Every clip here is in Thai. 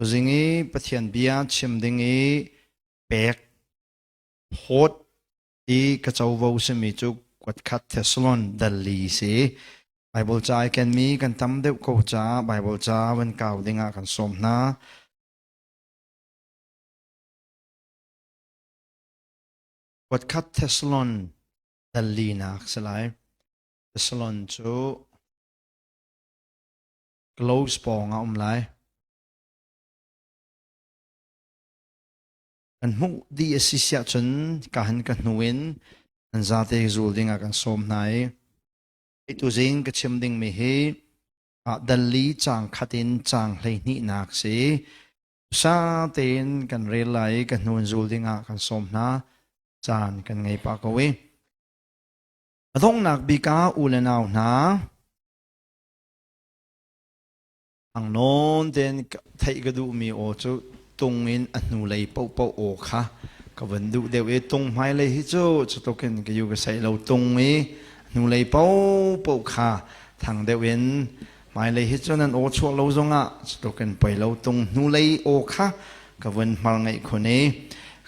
Zingi pathian bia chimdingi pek hot I kachauvo semi chu kwatkat Thessalon dalli si Bible cha kan mi kan tam deuh ko cha Bible cha wan kaw dinga kan somna kwatkat Thessalon dalli nak salai Thessalon chu close po nga lai kan mu di asisya chun kahan kan nuin an zate zul dinga kan som nai itu zing ka chimding mi hi dalli chang khatin chang hlei ni nak si sa ten kan relai kan nun zul dinga kan som na chan kan ngai pa ko we adong nak bika ulenaw na ang non ten thai ga du mi o chu tung in anu lei pau pau o kha ka van du de we tung mai lei hi chu chu to ken ka yu ga sai lo tung mi nu lei pau pau kha thang de wen mai lei hi chu nan o chu lo zonga chu to ken pai lo tung nu lei o kha ka van mal ngai khone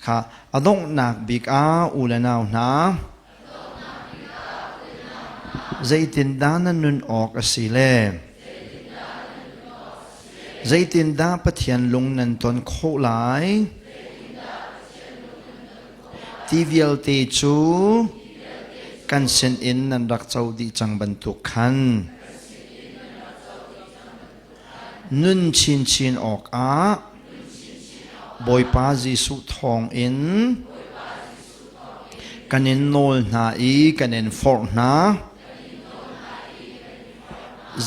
kha adong nak bik a ulanaw na zaitin danan nun ok asile zaitin da pathian lung nan ton kho lai tivial te chu kan sen in nan rak chau di chang ban tu khan nun chin chin ok a boy pa Jesu thong in kanin nol na I kanin for na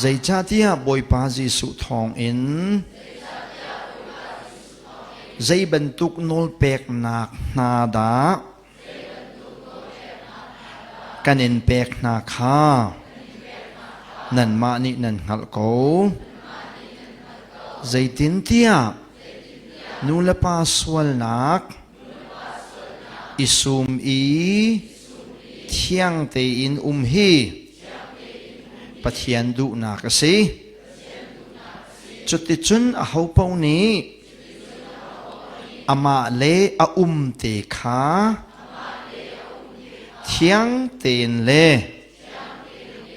zai cha tia boy pa Jesu thong in zai bentuk nol pek nak na da kanin pek na kha nan ma ni nan ngal ko zai tin tia nula pa swal nak isum I thiang te in hi pathian du na kasi chuti chun a ho pau ni ama le a te kha thiang ten le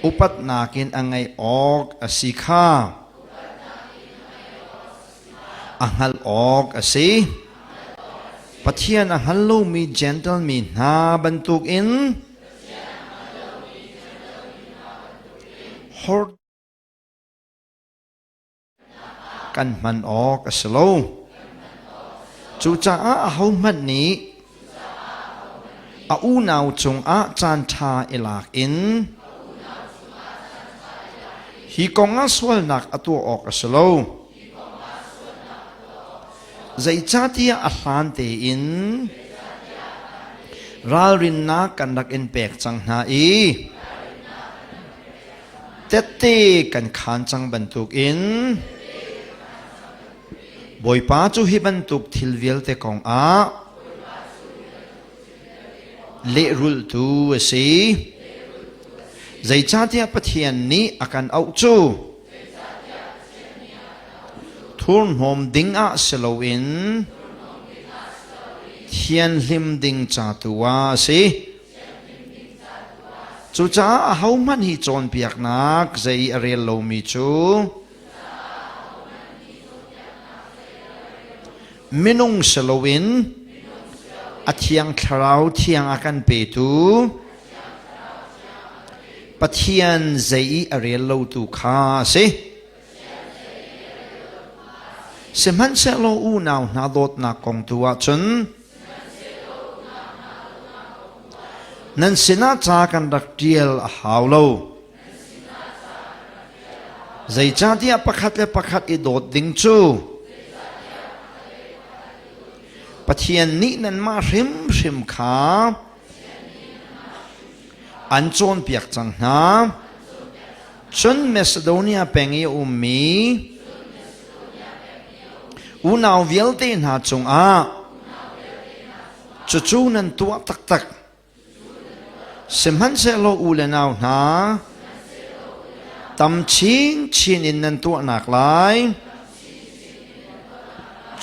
upat nakin angai ok asikha anghal ok asi pathian anghal lo mi gentle mi na bantuk in hor kan man ok aslo chu cha a ho man ni a u naw chung a chan tha ilak in hi konga swal nak atu ok aslo zai cha tia a hlan te in ral rin na kan dak in pek chang na I tete kan khan chang bantuk in boy pa chu hi bantuk thilvial te kong a le rul tu asi zai cha tia pathian ni akan au chu thurn hom ding a selo in thian hlim ding cha tuwa si chu cha a ho man hi chon piak nak zai arel lo mi chu minung salowin athiang tharau thiang akan pe tu pathian zai arel lo tu kha se seman se lo u naw na dot na kong tuwa chun nan sina cha kan rak tiel a haw lo zai cha tia pakhat le pakhat I dot ding chu pathian ni nan ma hrim hrim kha an chon piak chang na chun Macedonia pengi mi unaw vialte na chung a chu nan tua tak tak semhan se lo ulenaw na tam chin chin in nan tua nak lai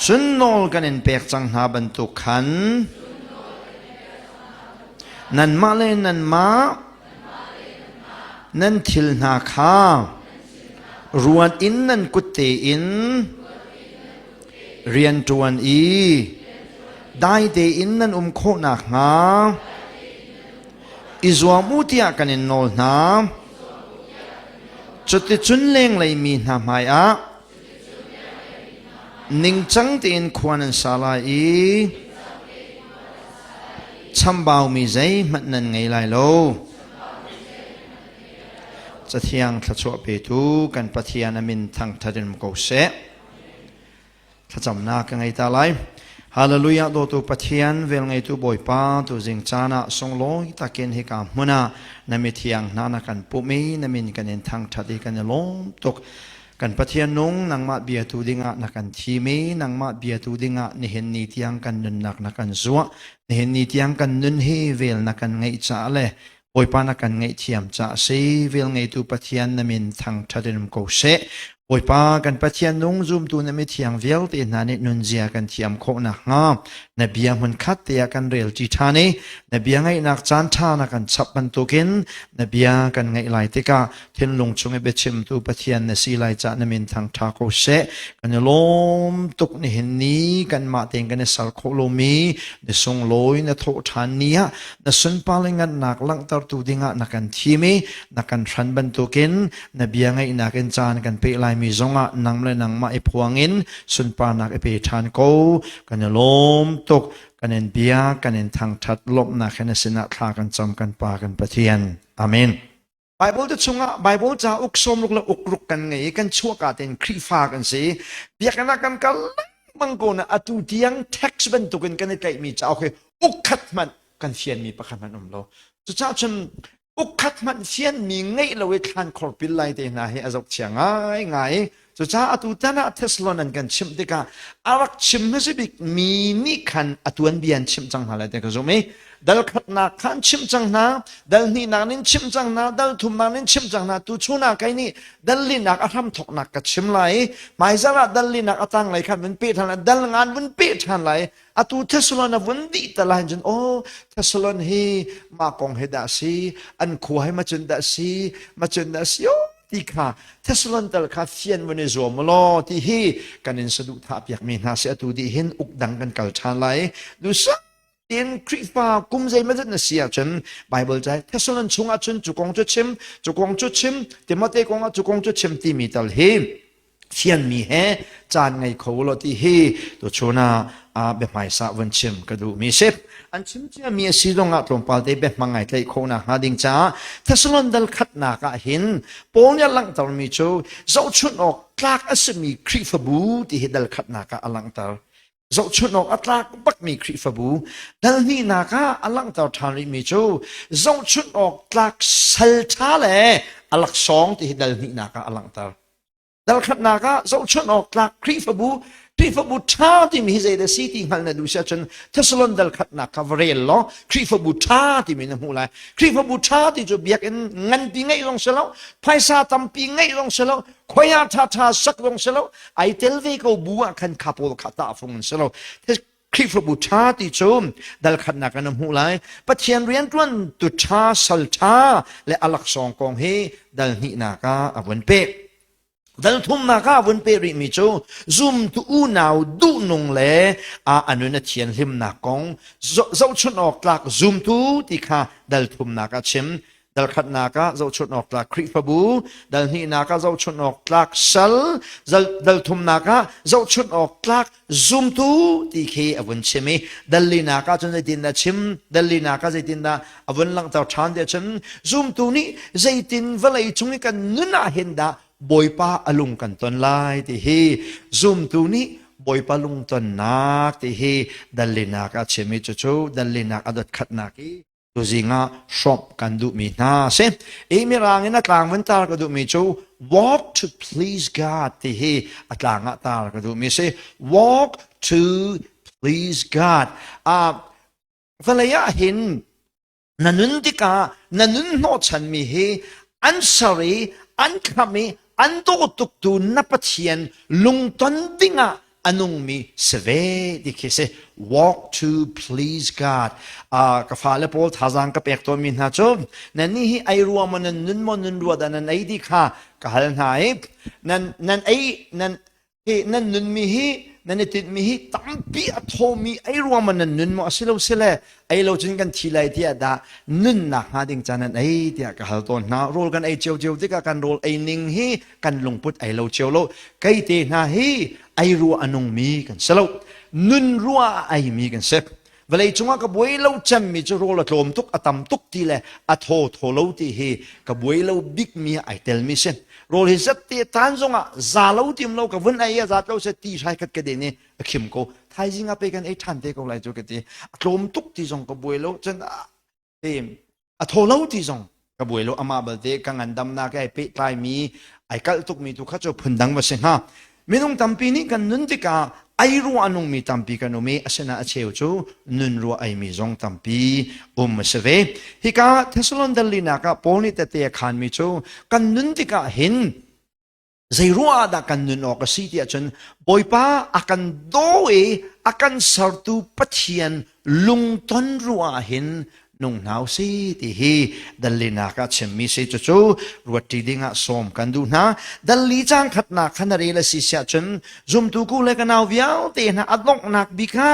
ชุนนอลกันเองเปียกจังหาบรรทุกขันนันมาเลนันมานันทิลนาคารวนอินนันกุตเตอินเรียนจวนอีได้เตอินนันโคนักงาอิจวามุติยากันเองนอลนาจุดที่จุนเลงเลยมีนาหมายอะนิ่งจังเตียนควันสาลายชัมบาวมีใจมันนั่นไงไลโลจะเที่ยงทัชวเปตูกันปะเทียนามินทางทัดมโกเสถ้าจำนักไงตาไลฮาเลลูยาโดตุปะเทียนเวลไงตุบอยป้าตุจิงจานะทรงโลยตะเกนให้กามมุนานามิเทียงนานักันปุมีนามินกันเองทางทัดกันล้มตกกันปะเทียนนงนางมาเบียตูดิงะนักันทีมีนางมาเบียตูดิงะนี่เห็นนิทยังกันนุนนักนักันซัวนี่เห็นนิทยังกันนุนเฮเวลนักันไงจ้าเลยโอยปานักันไงเทียมจ้าซีเวลไงตูปะเทียนนามินทางทัดมโกเสโอยปากันปะเทียนนงซุมตูนามิเทียงเวลตีนานินุนเจียกันเทียมโคนักงามนเบียมันคัดเตียกันเรลจีทานีนเบียไงนักจานทานักันฉับบันตุกินนเบียกันไงไลติกาเทนลงชงเบชิมตูปะเทียนนสีไลจานามินทางทาโกเสกันลมตุกนี่เห็นนี้กันมาเตียงกันสัลโคโลมีนทรงลอยนโทฐานเนียนสุนปาลิงันนักลังตรตูดิงะนักันทีมีนักันทันบันตุกินนเบียไงนักันจานกันเปไลมีจงะนังเลยนังมาไอพวงินสุนปานักไอเปทานโกกันลมตุกกันเองเบียกันเองทางทัดลบนักเนสินะทากันจำกันปากันปะเทียนอาเมนไบเบิลจะชงอ่ะไบเบิลจะอุกสมลุกละอุกรุกกันไงกันชั่วกาเต็นครีฟ้ากันสิเบียกันนักกันกันมังโกนะอตุเดียงเท็กซ์เป็นตุกันกันในใจมีจะโอเคอุกขัดมันกันเฟียนมีประคันมันอมโลจะจ้าฉันอุกขัดมันเฟียนมีไงเราเวทานคอร์ปิลไลเตนะให้อาจจะง่ายง่ายจะจ้าอตุตานะเทสโลนันกันชิมเด็กอารักชิมไม่ใช่บิกมีนี่คันอตุอันเบียนชิมจังหาเลยเด็กก็รู้ไหมดัลขัดนักขันชิมจังนาดัลนี่นักนินชิมจังนาดัลทุมนักนินชิมจังนาตูชูนักไอ้นี่ดัลลินักอาทำถกนักกับชิมไหลหมายสาระดัลลินักอาตังไหลขันวันเปิดทันไหลดัลงานวันเปิดทันไหลอตุเทสโลนันวันดีแต่ละจนโอ้เทสโลนฮีมากองเฮดาซีอันขวายมาจนดาซีมาจนดาซีโอที่ข้าเทสโลนตลข้าเฟียนวันนี้จวมล้อที่ฮีกันอินสะดุทับอยากมีนาเสียตูดีเห็นอุกดังกันกัลชาไหลดูสักเตียนคริสฟ้ากุมใจไม่ได้เสียจนไบเบิลใจเทสโลนชงอาจนจุกงจุชิมจุกงจุชิมเตมาเตกงอาจุกงจุชิมที่มีตลเฮเฟียนมีเฮจานไงเขาโลที่เฮตัวชนาแบบไม่สาวันชิมกระดูมีเชฟอันชิมจะมีสิ่งที่ตรงปาเตแบบมังไงใจเขาหนักหาดิ่งจ้าเทสโลนดัลขัดหนักเห็นปงยันหลังตามีโจเจ้าชุนออกกลากอสมีคริฟบูที่เฮดัลขัดหนักหลังตาเจ้าชุนออกอัตลากบักมีคริฟบูดัลนี่นักหลังตาทาริมีโจเจ้าชุนออกกลากสัลชาเลหลักสองที่เฮดัลนี่นักหลังตาดัลขัดนักเจ้าชุนออกกลากคริฟบูท่าที่มีใจเดซีที่หันนาดูเสียจนเทสโลนดัลขัดนักคาเรลล้อคริฟบูท่าที่มีน้ำหูไหลคริฟบูท่าที่จะเบียกเงินปีไงลงเสลาไพศาลปีไงลงเสลาขวายท่าสักลงเสลาไอเทลเวก็บัวขันขับโอขัดตาฟงเสลาคริฟบูท่าที่ชมดัลขัดนักน้ำหูไหลปัจเจียนเรียนต้นตุชาสัลชาและอลักษณ์กองเฮดัลนินักอวันเปดัลทุมนักวันเปริมิโจซุมตูนาวดูนงเลอันนั้นเทียนหิมนักกงเจ้าชนออกหลักซุมตูที่ข้าดัลทุมนักชิมดัลขัดนักเจ้าชนออกหลักคริฟบูดัลนี่นักเจ้าชนออกหลักซัลดัลทุมนักเจ้าชนออกหลักซุมตูที่ข้าวันชิมดัลลีนักจนจะดินดาชิมดัลลีนักจะดินดาวันหลังเจ้าชานเดียชิมซุมตูนี้จะดินเวลาจุงกันนุนอาเห็นดาบอยป้าอลุงกันตอนไล่ที่เฮซุมตัวนี้บอยป้าลุงตอนนักที่เฮดัลลินักอาเชมิจูจูดัลลินักอดขัดนักตัวจิงาชอบกันดูมีนาเซมีรางเงินกลางวันตาก็ดูมีจู walk to please God ที่เฮกลางตาก็ดูมีเซ walk to please God เวลาเห็นนันนุนติกานันนุนโนชันมีเฮอันสารีอันคามีอันโตตุกตูนับเทียนลุงตันดิงะ anung mi seve di kise walk to please God ka fale pol thazang ka pek to min ha chom nan ni hi ai ruwa man nun mon nun ruwa da nan ai di kha ka hal hai nan ai nan he nan nun mi hi nan tit mi hi tampi atho mi ai ruwa man nun mo asilo sile ai lo jin kan thilai tia da nun na ha ding chanan ai tia ka hal ton na rol kan ai cheu cheu tika kan rol ai ning hi kan lungput ai lo cheu lo kai te na hi ai ruwa anung mi kan selo nun ruwa ai mi kan sep vậy chúng ta buổi lâu chăm mi cho rồi là lom tuk atam tuk ti le atho tho lâu ti he cái buổi lâu big mi ai tel mi sen rồi hi rất ti tan zong à za lâu tim lâu cái vấn ai à za lâu sẽ ti sai cái đề này kim cô thay gì ngãไปกันไอ้ทันเด็กเอาไรcho cái đề lom tuk ti zong cái buổi lâu chân à tìm atho lâu ti zong cái buổi lâu ama bal de kang andam na cái pe tai mi ai kal tuk mi tu kha cho phun dang ba sen ha minung tampi ni kan nun ti ka ai ru anung mi tampi kan umi asena acheu chu nun ru ai mi zong tampi seve hi ka thesalon dalina ka polni te te khan mi chu kan nun ti ka hin zai ru ada kan nun ok si ti achun boipa akan doe akan sartu pathian lungton ru a hin nung nau si ti hi dalina ka chemmi se chu chu ruati dinga som kan du na dali chang khatna khanare la si sia chen zum tu ku le kanau viau te na adlok nak bika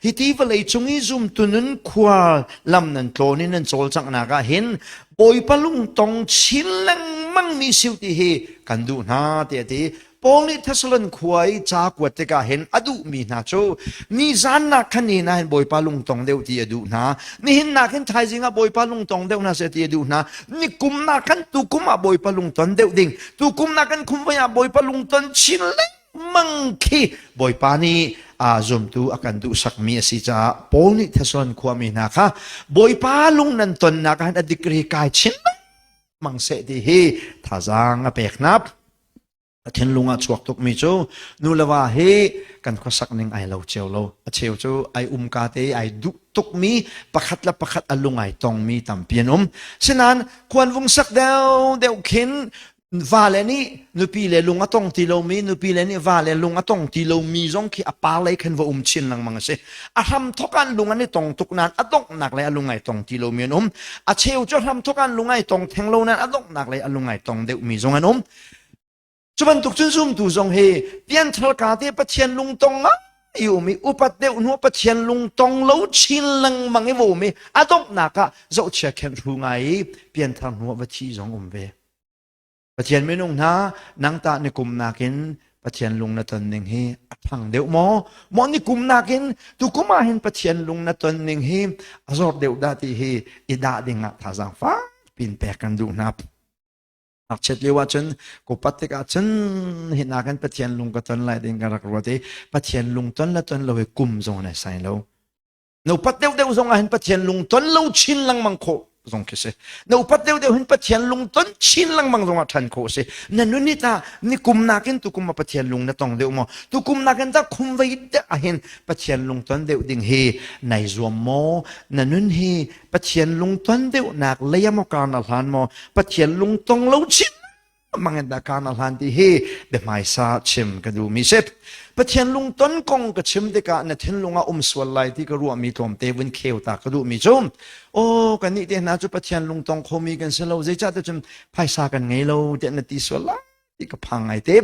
hiti vale chungi zum tunun khwal lam nan tloni nan chol chang na ka hin boi palung tong chin lang mang mi siu ti hi kan du na te ti Poli Thessalon kuai cha kwat te ka hen adu mi na cho ni zan na khani na hen boy palung tong deu ti adu na ni hin na khen thai jinga boy palung tong deu na se ti adu na ni kum na khan tu kum a boy palung ton deu ding tu kum na khan kum ya boy palung ton chin le mang khi boy pa ni a zum tu akan du sak mi si cha Poli Thessalon kwa mi na kha boy palung nan ton na kan adikri kai chin mang se ti hi thazang a pek nap thiên lunga chuak tuk mi chu nu lawa he kan khosak ning ai lo cheu lo a cheu chu ai ka te ai du tuk mi pakhat la pakhat alungai tong mi tam pian sinan kwan vung sak deu khin vale ni nu pi le lunga tong ti lo mi nu pi le ni vale lunga tong ti lo mi zong ki apa lai khan wa chin lang mang se a ham thokan lunga ni tong tuk nan adok nak le alungai tong ti lo mi a cheu chu ham thokan lungai tong theng lo nan adok nak le alungai tong deu mi zong an Chuban tuk chun sum tu zong he pian thal ka te pathian lung tong a yu mi upat deu nu pathian lung tong lo chin lang mang e wo mi adok na ka zo che khem thu ngai pian thang nu wa chi zong ve pathian me nung na nang ta ni kum na kin pathian lung na ton ning he athang deu mo ni kum na kin tu kuma hin pathian lung na ton ning he azor deu da ti he ida dinga thazang fa pin pe kan du na chet lewa chen ko patte ka chen hina kan pathian lung ka ton lai ding ka rak rote pathian lung ton la ton lo he kum zong na sai lo no pat deu zong a hin pathian lung ton lo chin lang mang kho zong ke se no pat deu hin pathian lung ton chin lang mang zong a than kho se na nu ni ta ni kum na ken tu kum ma pathian lung na tong deu mo tu kum na ken ta khum vei de a hin pathian lung ton deu ding he nai zuam mo na nun he pathian lung ton deu nak leya mo ka na hlan mo pathian lung tong lo chin mangenda ka na hlan ti he de mai sa chim ka du mi sep pathian lung ton kong ka chim de ka na thin lunga swal lai ti ka ru mi tom te win kheu ta ka du mi chom o kan ni te na chu pathian lung tong khomi kan se lo je cha te chum phai sa kan ngei lo te na ti swal la ti ka phang ai te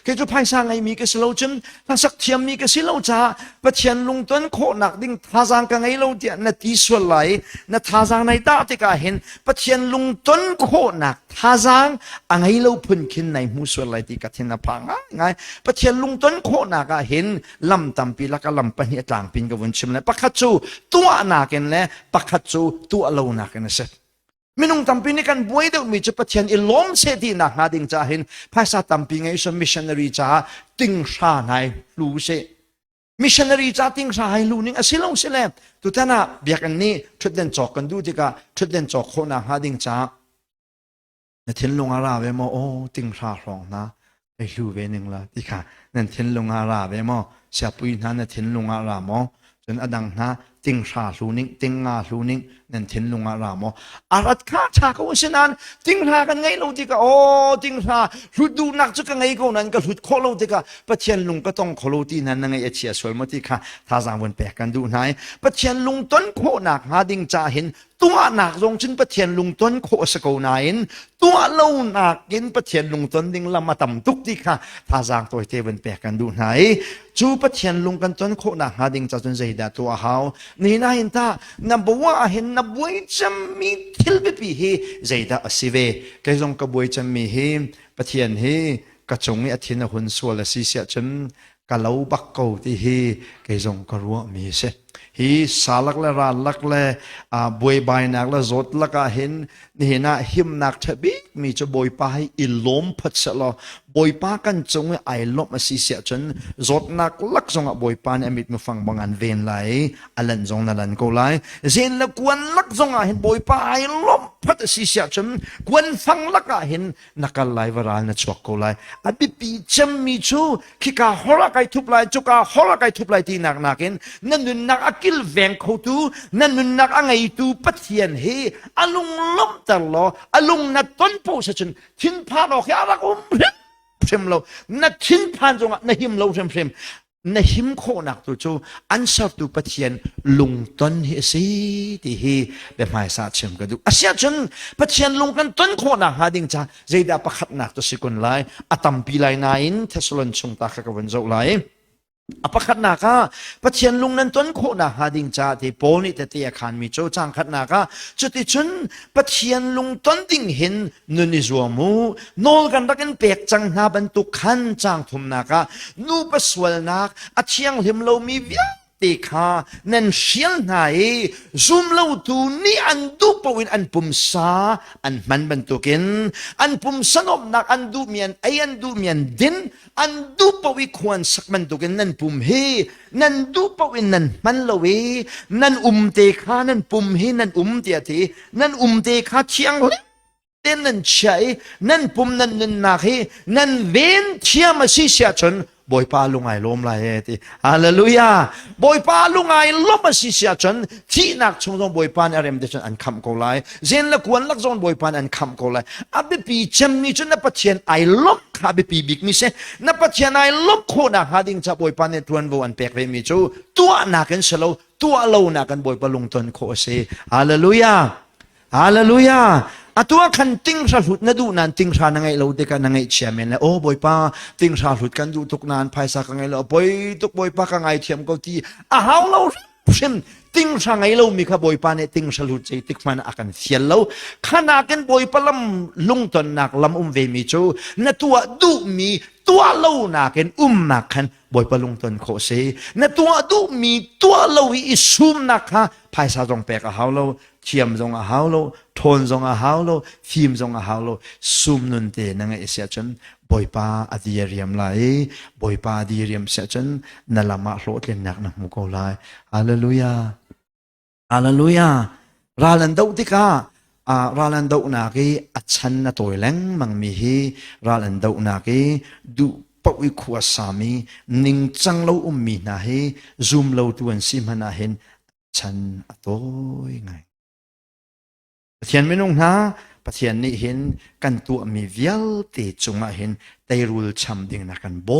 ke chu phai sa ngai mi ka se lo chum na sak thiam mi ka se lo cha pathian lung ton kho nak ding tha jang ka ngei lo te na ti swal lai na tha jang nai ta te ka hen pathian lung ton kho nak tha jang angai lo phun khin nai mu swal lai ti ka thin na phang ngai pathian lung ton kho na ka hen lam tam pi la ka lam pa ni tlang pin ka won chim le pakhat chu tua na ken le pakhat chu tu alo na ken se minung tampi ni kan buai deuh mi chu pathian ilom se ti na ha ding cha hin phasa tampi ngai so missionary cha ting sha nai lu se missionary cha ting sha hai lu ning asilong se le tu tana biak an ni thuden chok kan du ti ka thuden chok kho na ha ding cha na thin lung ara ve mo o ting sha rong na ai lu ve ning la ti kha nan thin lung ara ve mo sia pui na na thin lung ara mo chen adang na ติงชาลูนิงติงงาลูนิงนั่นทิ้นลุงอารามออารัดข้าชาเขาเช่นนั้นติงชากันไงเราที่ก็โอ้ติงชารุดดูนักจุกันไงก็นั้นก็รุดโคเราที่ก็ปะเทียนลุงก็ต้องโคเราที่นั้นนั่งไงเชียสวยมาที่ค่ะท่าจางวันแปลกกันดูไหนปะเทียนลุงต้นโคหนักหาดิงจ่าเห็นตัวหนักรงชินปะเทียนลุงต้นโคสกนายนตัวเล่าหนักกินปะเทียนลุงต้นดิงละมาต่ำตุกที่ค่ะท่าจางตัวเทวันแปลกกันดูไหนจูปะเทียนลุงกันต้นโคหนักหาดิงจ่าจนใจดาตัวเขานี่น่าเห็นตานับว่าเห็นนับว่าจะมีทิลบิเฮใจดาสิเวก็จงกบวยจะมีเฮปะเทียนเฮกระจงอาทิตย์หุ่นส่วนละสิเสียจนกะเล่าบักเกาที่เฮก็จงกรัวมีเสฮีสาลักละราลักละบวยใบนักละจดละก็เห็นนี่นะหิมนักทบีมีจะบวยปาให้อิลมพัดสละบวยปากันจงไอลมมาสิเสียจนจดนักลักจงบวยปาเนี่ยมิดมาฟังบางอันเวนไหลอันลันจงนั่นลันก็ไหลเซนละกวนลักจงเห็นบวยปาไอลมพัดสิเสียจนกวนฟังลักเห็นนักไหลวราลนัชวกก็ไหลอบิปีจำมีชูคิกาฮอลไกทุบไหลจุกาฮอลไกทุบไหลที่นักนักเห็นนั่นนุนนักกิลแวงเขาตูนั่นนุนนักอังไงตูปัทเทียนเฮอลุงล้มตลอดอลุงนัดต้นโพสชนทิ้นพานออกยาลักเพิ่มเรานัดทิ้นพานจงนัหิมเราเพิ่มนัหิมโคนักตัวจูอันสอบตูปัทเทียนลุงต้นเฮสีที่เฮแบบไม่สาเชื่อมกันดูอาเซียจนปัทเทียนลุงกันต้นโคนักหาดิ่งจ้าใจดาประคัดนักตัวสิคนไลอาตัมปีไลนายน์เทสลอนชงตาขกวันเจ้าไลอปขัดนาคาปัจเจียนลุงนั้นต้นโคนาหาดิงจ่าที่โปนี่แต่เตียขานมีโจจางขัดนาคาจุดที่ชนปัจเจียนลุงต้นดิ่งเห็นนุนิจวมูโนกันรักันเปียกจังนาบรรทุกขันจางทุมนาคานูปสวลนักอาเชียงหิมโลมีเวียติคานั่นเชียงไหนซุ่มเล่าตูนี่อันดูปวินอันปุ่มซาอันมันบรรทุกินอันปุ่มสนบนักอันดูเมียนไออันดูเมียนดินอันดูปวิควรสักบรรทุกินนั่นปุ่มเฮนั่นดูปวินนั่นมันละเวนั่นเตคานั่นปุ่มเฮนั่นเตียทีนั่นเตคาเชียงเต้นนั่นใช่นั่นปุ่มนั่นนักเฮนั่นเวนเชียมาสิเสียชนบอยปาลุงไอล้มลายเอติฮาเลลูยาบอยปาลุงไอล้มมาสิเสียจนที่นักชงจงบอยปานอะไรมันจะจนอันคำโกไลเจนละกวนลักจงบอยปานอันคำโกไลอับปีจำมีจนนับปัจเจียนไอล้มข้าบปีบิกมิเซนับปัจเจียนไอล้มโคนักหาดิ่งจะบอยปานในทวนโวอันเปกเวมิจูตัวนักกันเสลาตัวเรานักกันบอยปาลุงตนโคเซฮาเลลูยาฮาเลลูยาอะตัวคันติงชาลุดนะดูนันติงชานังไงเราเด็กนังไงเชียเมนเลยโอ้บอยป้าติงชาลุดกันดูทุกนานภายสักไงเราบอยทุกบอยป้ากังไงเทียมก็ตีอ้าวเราเช่นติงชาไงเรามีข้าบอยป้าเนี่ยติงชาลุดใจติกมันอากันเสียเราขณะกันบอยป้าลำลุงตนนักลำเวมิจูนะตัวดูมีตัวเรานักกันนักขันบอยป้าลุงตนโคเซนะตัวดูมีตัวเราอิสุมนักฮะภายสักตรงเปกอ้าวเราเทียมจงอาหาวโลทนจงอาหาวโลฟิล์มจงอาหาวโลซุมนุนเตนังเอเสียจนบอยปาอดีเรียมไลบอยปาอดีเรียมเสียจนนั่นละมาโลดเล่นนักนักมุกเอาไลฮาเลลูยาฮาเลลูยาราลันดาวติการาลันดาวนากีอัจฉริยะตัวเล็งมังมีฮีราลันดาวนากีดูปวิขวสามีนิ่งจังเรามีนาฮีซุมเราตัวสิมันนาเห็นฉันอตัวไงปะเทียนไม่นุ่งนะปะเทียนนี่เห็นกันตัวมีเวียลตีจงมาเห็นไตรูลช้ำดิ่งนักกันโบ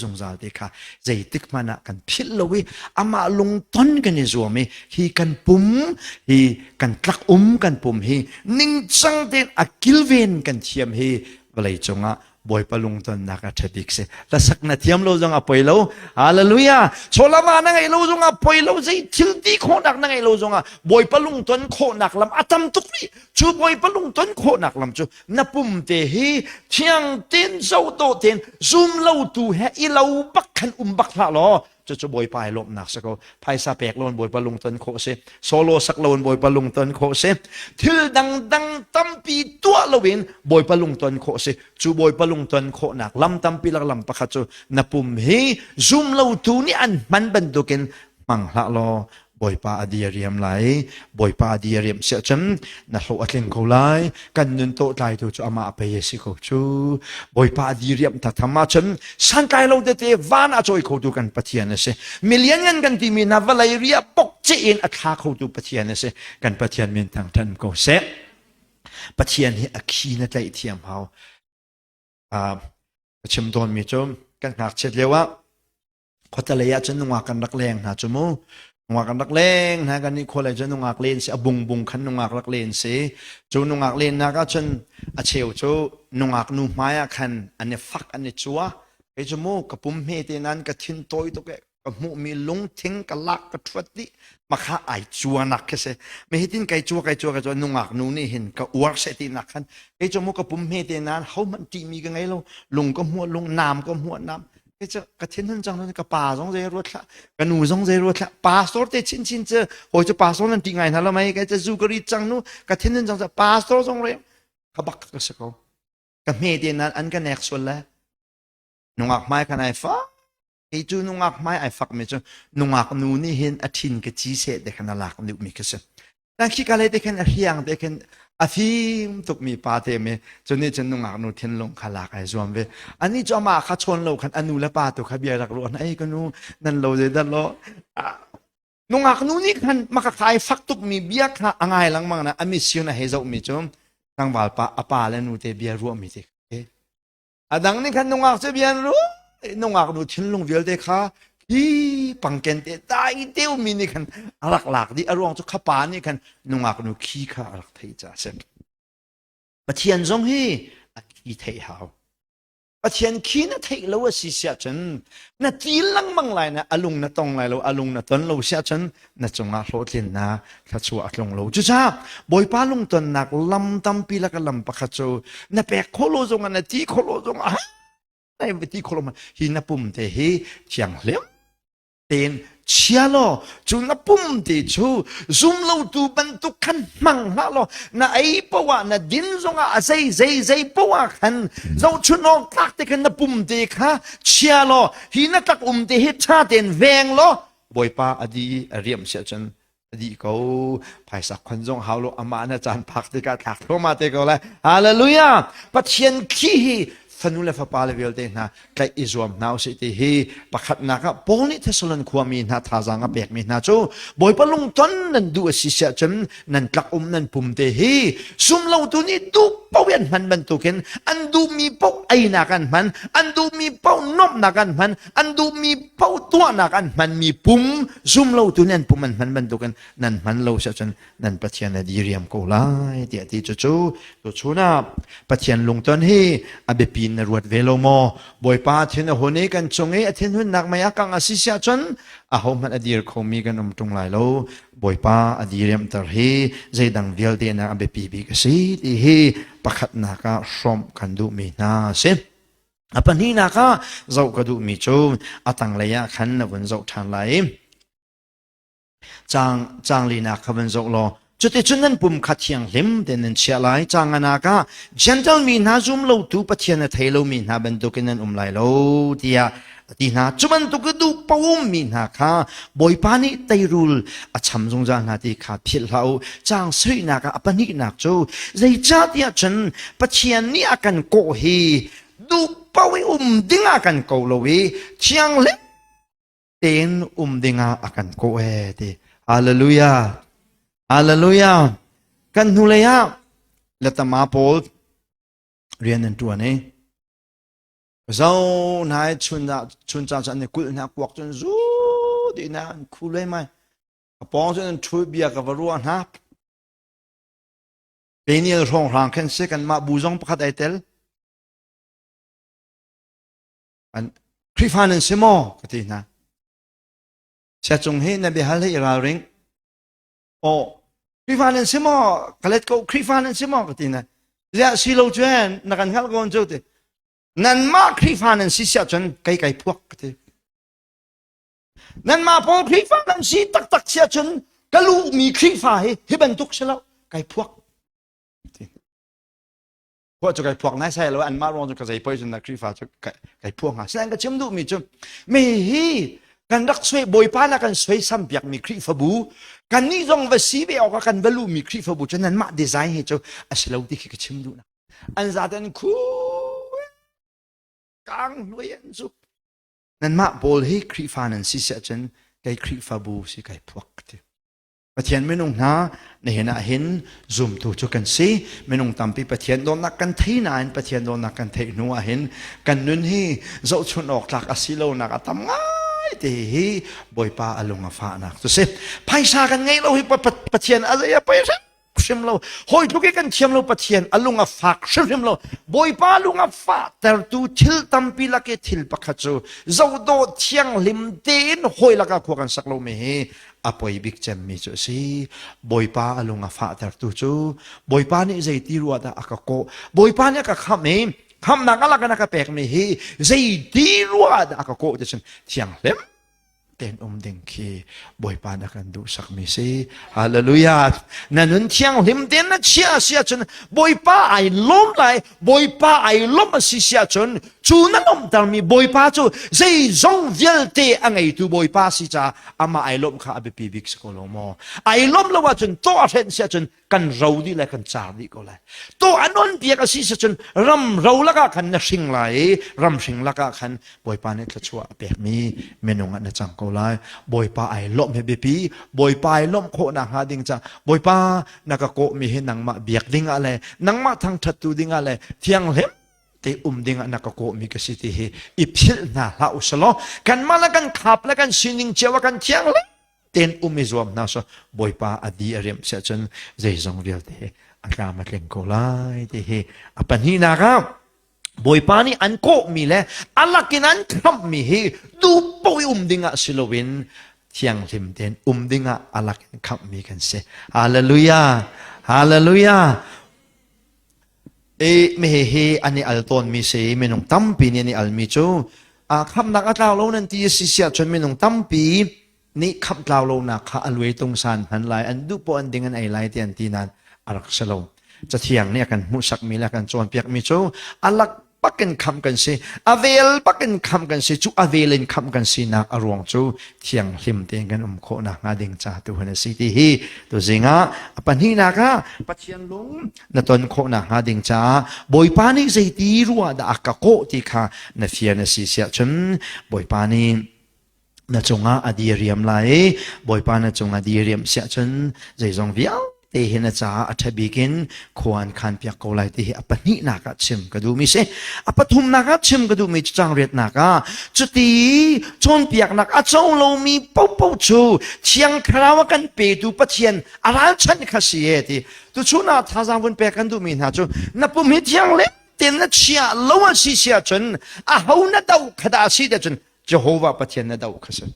จงจาเด็กค่ะใจติกมานักกันพิลลวิอามาลงต้นกันในจัวมีฮีกันปุ่มฮีกันตรักกันปุ่มฮีนิ่งจังเด่นอักิลเวนกันเทียมฮีเวลาจงอ่ะบอยปลุงตนนักทับิกเสละสักนาทีมเราจงอภัยเราฮาเลลูยาโชลามานังไงเราจงอภัยเราใจทิลดีโคนักนังไงเราจงอ่ะบอยปลุงตนโคนักลำอัตมตุกนี่ชูบอยปลุงตนโคนักลำจูนับปุ่มเตฮีเชียงเต้นเจ้าโตเต้นซุมเราตูเฮอีเราบักขันบักละล้อจะบอยปลายลมหนักสักก็ภายซาเปกโลนบอยปลุงตนโคเซโซโลสักโลนบอยปลุงตนโคเซทิลดังตั้มปีตัวละเวนบอยปลุงตนโคเซจูบอยปลุงตนโคนักลำตั้มปีละลำปะขัดจูนับปุ่มเฮซุมเราตูนี่อันมันบรรทุกินมังละล้อบอยปาอดีเรียมไหลบอยปาอดีเรียมเสียจนนักโลอัดเล่นเขาไหลกันนุนโตไตตัวจะอามาไปเยสิเขาจูบอยปาอดีเรียมถ้าทำมาจนสังกายเราเดเตวานอาจอยเขาดูกันปะเทียนเสมิเลียนกันที่มีนาวัลเรียปก เจนอัคราเขาดูปะเทียนเสกันปะเทียนเมียนทางท่านก็เสปะเทียนที่อักขีนั่นใจเทียมเขาชิมตอนมีจมกันหักเช็ดเรียกว่าขอทะเลยจะนุ่งกันรักแรงนะจมูนุ่งกันรักแรงนะกันนี่คนอะไรจะนุ่งเลนเสียบุงขันนุ่งรักเลนเสียจูนุ่งเลนนะก็จนเชียวจูนุ่งนุ่มไม้ขันอันนี้ฟักอันนี้จัวไอ้จมูกับปุ่มเฮตีนั้นกับทิ้งตัวตัวแกกับมูมีลงทิ้งกับลักกับทวดดิมาข้าไอจัวนักแค่เสไม่เห็นไก่จัวนุ่งนู่นนี่เห็นกับอวกเสตีนักขันไอ้จมูกับปุ่มเฮตีนั้นเขามันตีมีกันไงเราลงก็หัวลงน้ำก็หัวน้ำก็จะกระเทียนนั่นจังเลยกับป่าสองเจรวดละกันหนูสองเจรวดละป่าสดเตชินเจอโอ้จะป่าสดนั่นตีไงนะเราไม่ก็จะจูกรีจังนู้กระเทียนนั่นจังจะป่าสดสองเลยขบักก็สักเขากับเฮตีนั้นอันกันแอกส่วนแล้วนุ่งไม้ขนาดฟ้าไอ้จูนุ่งไม้ไอ้ฟักไม่จูนุ่งนู่นนี่เห็นอาทิตย์กับจีเสด็จขนาดหลักมันดูมีกันสินั่นคิดอะไรเด็กกันเฮียงเด็กกันอาทิตย์ตุกมีปาเตเมจนนี่จะนุ่งนู่นเทียนลงขลักไอ้ส่วนเวอันนี้จะมาขัดชนเราขันอนุและปาตุขบียรักรู้ไอ้ก็นู่นนั่นเราจะได้ล้อนุ่งนู่นนี่ขันมาขายฟักตุกมีเบียค่ะอ่างไงหลังมังนะอามิสิวนะเฮซ่ามีจมตั้งบาลปาอปาแล้วนู่นเตเบียรู้มีเตดังนี้ขันนุ่งจะเบียรู้นุ่งนู่นทิ้งลงเวลเด็กค่ะที่ปังเกนเตตายเดียวมีนี่ขันหลักดิอารมณ์จะขับปานนี่ขันนุ่งนู่นขี้ข้าหลักไทยจ้าเสร็จปะเทียนจงฮีขี้ไทยหาวปะเทียนขี้น่ะไทยแล้วว่าสิเสียจนน่ะจีลังมังไรนะอารมณ์น่ะตรงไรเราอารมณ์น่ะตนเราเสียจนน่ะจงอาโลดเล่นนะถ้าชัวร์ลงเราจุจ้าบอยป้าลงตนนักลำตำปีละกันลำปะขจูน่ะแปะโคโลจงอันน่ะที่โคโลจงอ่ะไอ้ที่โคโลมันหินน่ะปุ่มเตะเฮเจียงเลี้ยงเต็นเชียโลจูน่ะปุ่มเตะจูซุ่มเราตูบันตุกันมังฮะโลน่ะไอ้ปะวะน่ะดินจงอ่ะใจปะวะกันเราชุนออกตักเตะกันน่ะปุ่มเตะค่ะเชียโลหินน่ะตักเตะเฮชาเต็นแวงโลบอยป้าอดีเรียมเสียจนดีเขาภายสักคนจงหาโลอามานะจานพักที่การถักเข้ามาเตะเขาเลยฮาเลลูยาปัจเจียนขี้สนุเลฟปาเลเวลเตนะใครอิจวมนาวสิที่ฮีประคัดนักปนิเทสลันความมีนาทาจังเบียกมีนาจูบอยปลุงต้นนันดูสิเสียจนนันกลักนันปุ่มเตฮีซุ่มเราตัวนี้ดูเป้ายันมันบรรทุกินอันดูมีเป้าไอนักันมันอันดูมีเป้านบนักันมันอันดูมีเป้าตัวนักันมันมีปุ่มซุ่มเราตัวนั้นปุ่มมันบรรทุกันนันมันเราเสียจนนันปัจเจียนดีเรียมกูไลเดียที่จูตัวชูนาปัจเจียนลงต้นฮีอเบปีนรวดเวโลโมบอยป้าเทนหัวนี้กันจงเอเทนหุ่นนักไม่กังอาศิเสียจนอาหอมันอดีร์เขามีกันตรงไหลโลบอยป้าอดีเรียมตรฮีใจดังเวลเดนักอเบปีบิกสีที่ฮีประคัดนักชมกันดูมีนาเซอปันนี้นักเจ้าก็ดูมีจูอาตังเลยขันนวันเจ้าทางไหลจางลีนักวันเจ้าโลจุดที่จุดนั้นปุ่มขัดยังเล่มเดินเชียร์ไลจางนักgentleมีนาจุ่มเราดูปัจเจียนไทยเรามีนาบรรทุกนั้นไลเราที่ที่นาจุมันตุกดูป้ามีนาค่ะบอยปานี่ไตรูลอาชำจงจางนาที่ขาดพิลเราจางสวยนักอปนิกนักจูใจจ้าที่ฉันปัจเจียนนี่อากันโกฮีดูป้าดิ้งอากันโกโลวีเชียงเล็บเต็นดิ้งอากันโกเอติฮาเลลูยาฮาเลลูยากันนุเลยะเลตมาโพลเรียนในตัวนี้เรานายชุนจาจันเนี่ยกุลนักวักจนจูดีนะคุเลยไหมปองจนช่วยเบียกับรัวนะเป็นเนี่ยร้องรางกันเสกันมาบูจงประคัดไอเตลอันคริฟานันเซโมก็ทีนะเชื่อจงให้นบีฮัลเลยราริงโอคริฟานันเซโมก็เลยก็คริฟานันเซโมก็ทีนะเรียกสิโลจวนนักการฮัลกอนจุดนั่นมาคริฟานันสิเสียจนไกลพวกก็ทีนั่นมาพอคริฟานันสิตักเสียจนก็รู้มีคริฟาให้บรรทุกเสียแล้วไกลพวกพวกจะไกลพวกนั่นใช่แล้วอันมารองจะกระจายไปจนนักคริฟาจะไกลพวกหาแสดงก็เชื่อมดูมีจุไม่ฮีกันรักสวยบอยป้านะกันสวยซ้ำเบียกมีคริฟาบูกันนี่จงว่าสีเบียกกันบรรลุมีคริฟาบูฉะนั้นมาดีไซน์ให้เจ้าอาศัยเราที่ก็เชื่อมดูนะอันจากนั้นคู่กลางรวยอันสุนั่นมาบอลให้คริฟานันสิเสียจนไกลคริฟาบูสิไกลพวกเดียว เทียนไม่นุ่งนะในเห็นเห็นซุ่มถูกจุกันสิไม่นุ่งตั้มปีปะเทียนโดนนักกันที่นานปะเทียนโดนนักกันที่นัวเห็นกันนุนฮีเจ้าชนออกหลักอสิโลนักตั้มง่ายที่ฮีบอยป้าอารมณ์ฟ้านักตัวเสพไพ่ชากันไงเราฮีปะเทียนอะไรไปชิมเราหอยทุกกันชิมเราปะเทียนอารมณ์ฟ้าชิมเราบอยป้าอารมณ์ฟ้าแต่ตูทิลตั้มปีละเกทิลปะขจูเจ้าโดเทียงลิมเดินหอยละก็ควกันสักเราไม่ฮีapoy big jam mi chu si boipa alunga fa tar tu chu boipa ni zai ti ruwa da akako boipa ni ka kham na kala kana ka pek mi hi zai ti ruwa da akako de chen thiang lem ten ding ki boipa na kan du sak mi si hallelujah nanun thiang lim den na chia sia chen boipa ai lom lai boipa ai lom si sia chen chu na lom dal mi boipa chu zai zong vial te angai tu boipa si cha ama ai lom kha abi pi big ko lo mo ai lom lo wa chen to athen sia chen kan rau di la kan char di ko lai to anon pia ka si sia chen ram rau la ka khan na sing lai ram sing la ka khan boipa ne tla chua pe mi menung na chang ko lai boipa ai lom he bi pi boipa ai lom kho na ha ding cha boipa na ka ko mi he nang ma biak ding ale nang ma thang that tu ding ale thiang lem te dinga nakako mi kasi ti hi ipil na la usalo kan malakan khap la kan sining chewa kan thiang le ten umizwam na so boipa adi arem se chen zai zong vial te akama ken ko lai te hi apani na ka boipa ni an ko mi le alakinan kham mi hi du poi dinga silowin thiang lim ten dinga alakin kham mi kan se hallelujah hallelujah me he ani alton mi se menung tampi ni ani almi chu kham nak atlaw lo nan ti si sia chon menung tampi ni kham tlaw lo na kha alwei tung san han lai an du po an ding an ai lai ti an ti nan arak salo cha thiang ne kan mu sak mi la kan chon piak mi chu alak pakin kham kan se avel pakin kham kan se chu avelin kham kan si nak arong chu thiang hlim te kan kho na nga ding cha tu hana si ti hi to zinga apan hi na ka pathian lung na ton kho na nga ding cha boi pa ni zai ti ruwa da akako ti kha na fia na si sia chun boi pa ni na chunga adiriam lai boi pa na chunga adiriam sia chun zai zong viau te hina cha athabikin khuan khan pyak ko lai te apani na ka chim ka du mi se apathum na ka chim ka du mi chang ret na ka chuti chon piak nak a chong lo mi pau pau chu chiang khrawa kan pe tu pathian aral chan kha si e ti tu chuna thazang bun pe kan du mi na chu na pu mi thiang le ten na chia lo wa si sia chen a ho na dau khada si da chen jehovah pathian na dau khasa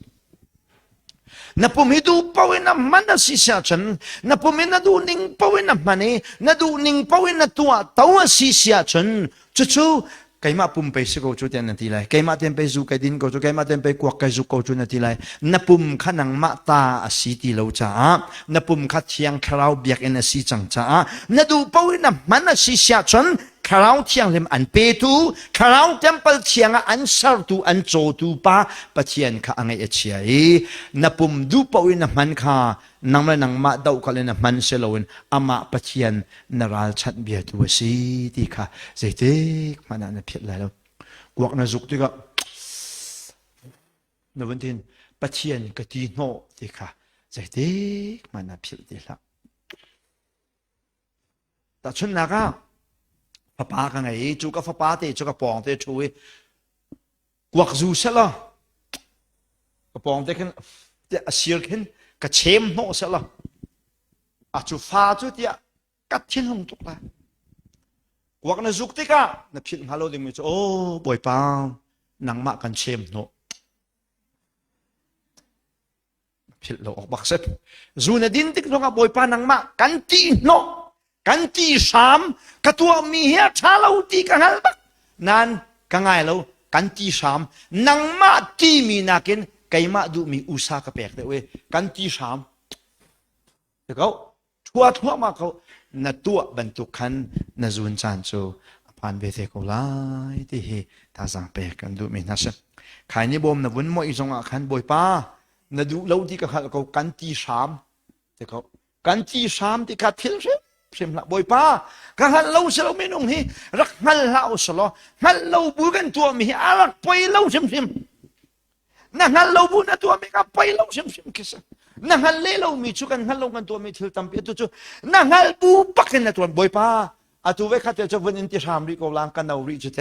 na pumidu pawin na man na si siya chen na pumin na du ning pawin na mani na du ning pawin na tuwa tawa si siya chen chuchu kay ma pumpay si ko chu tiyan na tilay kay ma tempay zu kay din ko chu kay ma tempay kuwak kay zu ko chu na tilay na pum ka nang mata asi tilaw cha na pum ka tiyang karaw biyak in asi chang cha na du pawin na man na si siya chen karaw tiyang lim an pe tu karaw temple tiyang an sar tu an cho tu pa patiyan ka angay etsiya na pum du pawin na man ka nang nang ma daw ka na man selawin ama patiyan naral chat biya tu si di ka zaitik mana na pit lalo kuwak na zuk tiga na wantin patiyan ka ti no di ka zaitik mana pit di la ta chun na ka papa ka ngay chu ka papa te chu ka pong te chui quặc du sẽ lo ka pong te kan te asir khin ka chem no sẽ lo a chu pha chu tia kat thin hong tuk la quặc na zuk te ka na phit halo ding mi chu o boi pa nang ma kan chem no phit lo ok bak set zu na din tik no ka boi pa nang ma kan ti no kan ti sam ka tua mi he tha lo ti ka hal bak nan ka ngai lo kan ti sam nang ma ti mi nakin kai ma du mi usa ka pek de we kan ti sam de ko thua ma ko na tua ban tu khan na zun chan chu pan ve the ko lai ti he ta sang pek kan du mi na se khai ni bom na bun mo i zong a khan boi pa na du lo ti ka hal ko kan ti sam de ko kan ti sam ti ka thil sim la boi pa ka hal lo se lo me nong hi rak hal la o se lo hal lo bu kan tua mi arak poi lo sim na hal lo bu na tua mi ka poi lo sim kisa นั่งเล่เรามีชุกันหันลงกันตัวมีทิลตัมเปียตัวจูนั่งบูปักกันนะตัวบอยป้าอาตัวเวคัดเจ้าวันอินทิรามริโกลังกันเอาริจุเต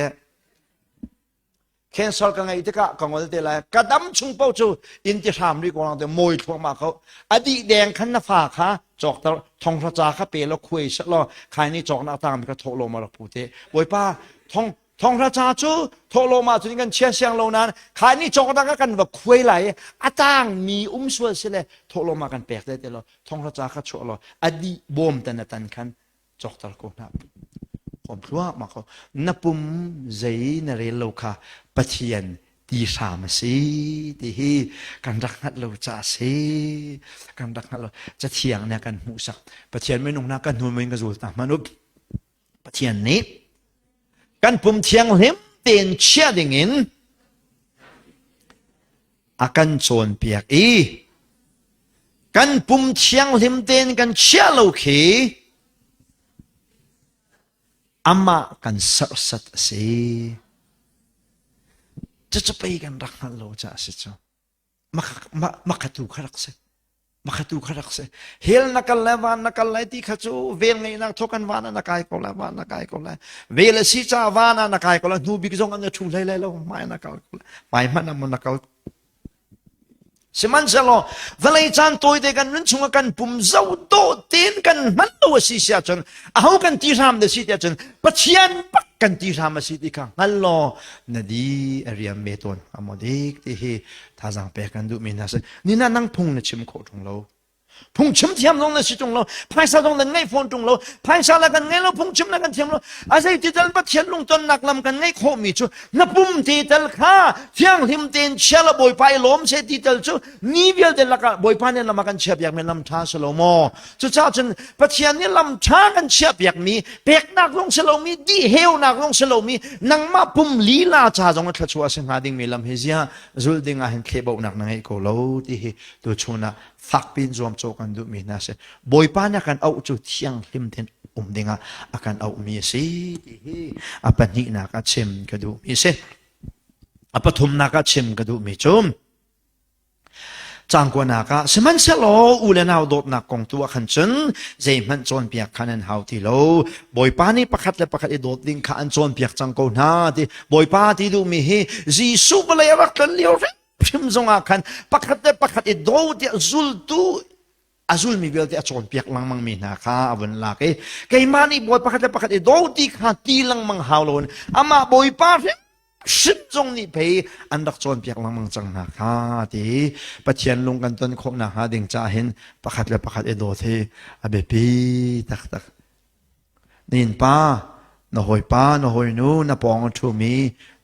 เคนสอลกันไงที่กะกังวลเตลัยกระดำชุงเป้าจูอินทิรามริโกลังเตมวยทวงมาเขาอดีแดงขันนฟ้าค่ะจอกตะทองพระจ่าข้าเปแล้วคุยชะลอใครนี่จอกหน้าตามก็โทโลมาลักปูเตบอยป้าทองพระจ่าจูโทโลมาจนกันเชียเชียงโลนั้นใครนี่จอกตะกันแบบคุยไหลอาจางมีสวยเสียเลยโทโลมากันแปลกได้แต่ละทองพระจ่าข้าชัวร์อดีบอมแต่ละตันขันจอกตะโกนับผมพลัวมาเขานับปุ่มใจนเรโลคาปะเทียนตีสามสิที่กันรักนัดเราจะสิกันรักนัดเราจะเถียงเนี่ยกันมูสักปะเทียนไม่นงนักกันหัวมันก็สูตามนุษย์ปะเทียนนี้กันปุ่มเทียงเล็มเตียนเชียดิ่งินอากันโซนเปียกอีกันปุ่มเทียงเล็มเตียนกันเชียโลกีอามากันสัตสิจะไปกันรักนัดเราจะสิจ้ามาขัดตูขรักเสมาขัดตูขรักเสเฮลนักเลวานนักเลที่ขัดจูเวลไงนักทกันวานานักไก่ก็แล้ววานักไก่ก็แล้วเวลสิจ้าวานานักไก่ก็แล้วนูบิกซงกันจะชูเลยแล้วไม่นักไก่ไม่มันนักไก่seman selo valai chan toy de kan nun chunga kan pum zau to ten kan man to si sia chon ahu kan ti ram de si tia chon pachian pak kan ti ram si ti kang ngallo nadi ariam meton amodik ti hi thazang pe kan du min has ni na nang phung na chim kho thong lo phung chim thiam long na si chong lo phai sa dong na ngai phon chong lo phai sa la kan ngai lo phung chim na kan thiam lo asai ti dal pa thian lung ton nak lam kan ngai kho mi chu na pum ti dal kha thiang him ten chala boy pai lom se ti dal chu ni vel de la ka boy pa ne lam kan chep yak me lam tha salo mo chu cha chen pa thian ni lam tha kan chep yak mi pek nak long salo mi di heu nak long salo mi nang ma pum li la cha jong tha chu aseng ha ding me lam he zia zul ding a hen khe bo nak ngai ko lo ti hi tu chunaฟักปินรวมโจกันดูมีนะเสบอยป้านักันเอาจุดเที่ยงลิมเทนดิงอาการเอามีสิอาปันนี้นักเชมกันดูมีเสอาปฐุมนักเชมกันดูมีจุมจางกว่านักสมันเสลออุเลนเอาโดดนักกองตัวขันจนใจมันจนเปียกขันหาวที่โลบอยป้านี่ประคัดและประคัดโดดดิ่งขันจนเปียกจังกูนาที่บอยป้าที่ดูมีฮีจีสุบเลยรักกันเลี้ยวพิมพ์ทรงอาคันปักขัดปักขัดโดดซุลตูซุลมีเวลที่จนเปียกลังมังมีนาคาวันลากไก่มานี่บอยปักขัดโดดที่ขาตีลังมังฮาวโลนอามาบอยป้าสิบจงนี่เพย์อันดักจนเปียกลังมังจังนาคาที่ปะเทียนลงกันต้นโคนาหาดิ่งจ่าเห็นปักขัดโดดที่อเบปีตักนินป้าหน่อยป้าหน่อยนู้นปองทูมี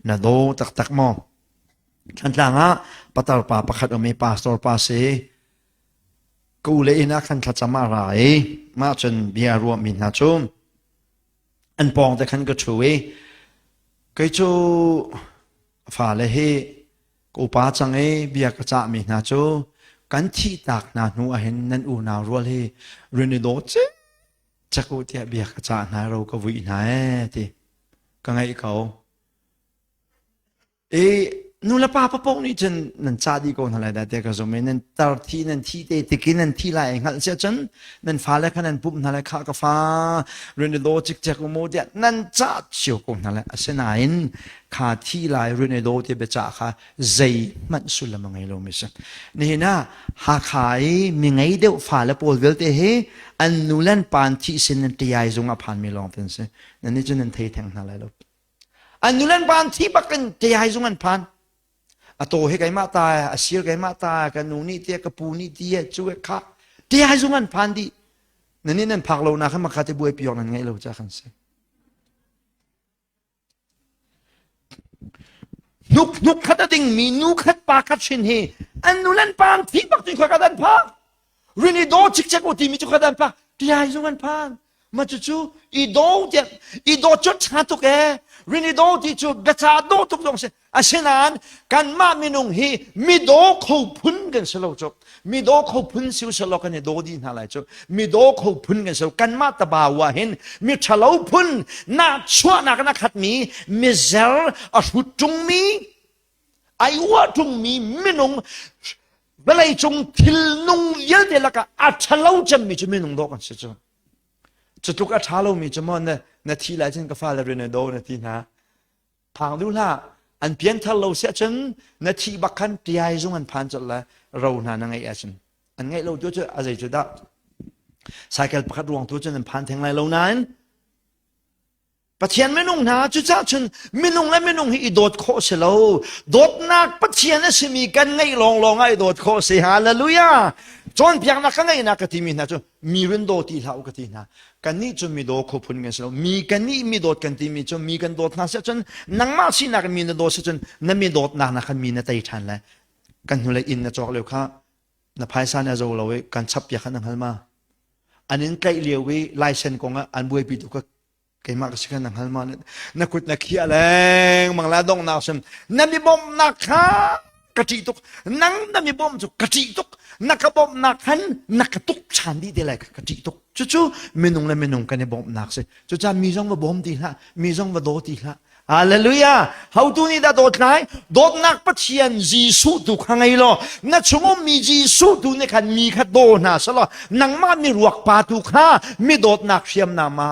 น่ะโดตักมองขันหลังปัตตาปาประคัดอเมปาสตอร์ปาเซกูเลยนะขันขัดจะมาไรมาจนเบียรวมมินนาจุมอันปองแต่ขันก็ช่วยก็จูฝ่าเลยเฮกูป้าจังเอเบียกระจามินนาจูกันที่ตักนาหนูเห็นนั่นอูนารัวเฮเรนโดเจจะกูเทียเบียกระจานาเราก็วิ่งไหนที่ก็ไงเขานูละป้าพวกนี้จนนั่นชาดีก่อนอะไรแต่ก็สมัยนั้นตอนที่นั่นที่เตะกินนั่นที่ไรงั้นเสียจนนั่นฟ้าแล้วขนาดปุ๊บนั่นแหละข้ากฟ้าเรื่องโดจิกจักโมเดียนั่นจ้าเชียวก่อนนั่นแหละเสนาอินข้าที่ไรเรื่องโดที่เบจ่าข้าใจมันสุดละมังไงเราไม่ใช่นี่นะหาขายมีไงเดียวฟ้าแล้วปวดเวลเตะเฮอันนูเล่นปานที่สินนันตีไอจงอภันมีลองเป็นสินั่นนี่จนนั่นเทแทงนั่นแหละเราอันนูเล่นปานที่ปักกันตีไอจงอันพันอโตให้ไก่มาตายอาศิลไก่มาตายกันนูนี่เตี้ยกระปูนี่เตี้ยช่วยข้าเตี้ยให้สุงันพันดีนั่นนี่นั่นพักเรานะข้ามาขาดบุยปียองนั่นไงเราจะขันเสนุกขัดดิ่งมีนุกขัดปากขัดชินเฮอันนูเล่นปานที่ปักจึงขวัดพักเรื่องนี้โดจิกเจ้ากูที่มีจุกขัดพักเตี้ยให้สุงันพันมาจู่อีโดจุดชาตุกเรนิโดที่จูเบชาโดทุกตรงเสอาเช่นนั้นการมามินุงฮีมิโดเขาพุ่นกันสโลจบมิโดเขาพุ่นสิวสโลกันเนี่ยโดดีน่าไรจบมิโดเขาพุ่นกันสโลกันมาตบาวะเห็นมิฉลาพุ่นน่าชัวนักนักขัดมีมิเซลอชุดจงมีไอวะจงมีมินุง เวลาจงทิลนุ่งเยอะเดลักอาชาเราจะมีจะไม่นุ่งดอกกันเสียจ้ะจุดลุกอาชาเรามีจะมันนาทีไรฉันก็ฟ้าเลยเรนโดนาทีนะพังดูละอันเพียงทัลเราเสียฉันนาทีบักขันที่ไอ้จงอันผ่านจุดละเราหนานังไงฉันอันไงเราตัวจะอะไรจุดละสายเกลประคัดรวงตัวจะนันผ่านแทงไรเรานั้นปะเทียนไม่นุ่งนะจุดจ้าฉันไม่นุ่งและไม่นุ่งให้โดดโคเสียแล้วโดดนักปะเทียนนั่นสิมีกันไงลองไอ้โดดโคเสียฮาเลลูยาจนเพียงนักไงนักกติมีนะจนมีเรื่องโดดที่เรากตินะกันนี้จนมีโดดโคพุนกันเสียแล้วมีกันนี้มีโดดกันที่มีจนมีกันโดดนะเสียจนนังมาสินักมีนะโดดเสียจนนั่นมีโดดนักมีนะใจทันเลยกันหัวเลยอินนะจอกเร็วค่ะนะภายซาเนี่ยจะเราเว้กันชับอยากนังฮัลมาอันนี้ใกล้เลี้ยวเว้ลายเส้นกงอันบุยปิดุก็เกี่ยมากสิกันนังฮัลมาเนี่ยนักขุดนักเขียแรงมังลาดงนาซึมนั่นมีบ่มนักฮะกะจิตุกนั่งนั่นมีบ่มจุกกะจิตุกนักบ่มนักหันนักตุกชันดีเดลัยกะจิตุกจู่ๆไม่นุ่งเลยไม่นุ่งกันในบ่มนักสิจู่ๆมีช่องว่าบ่มตีละมีช่องว่าโดตีละฮาเลลูยาเขาตัวนี้ได้โดดไหนโดดนักปะเทียนจีสุตุข้างไงล่ะนั่นช่วงมีจีสุตุในขันมีขัดโดนะสละนังมามีรวกปาตุข้ามีโดดนักเชียมนามา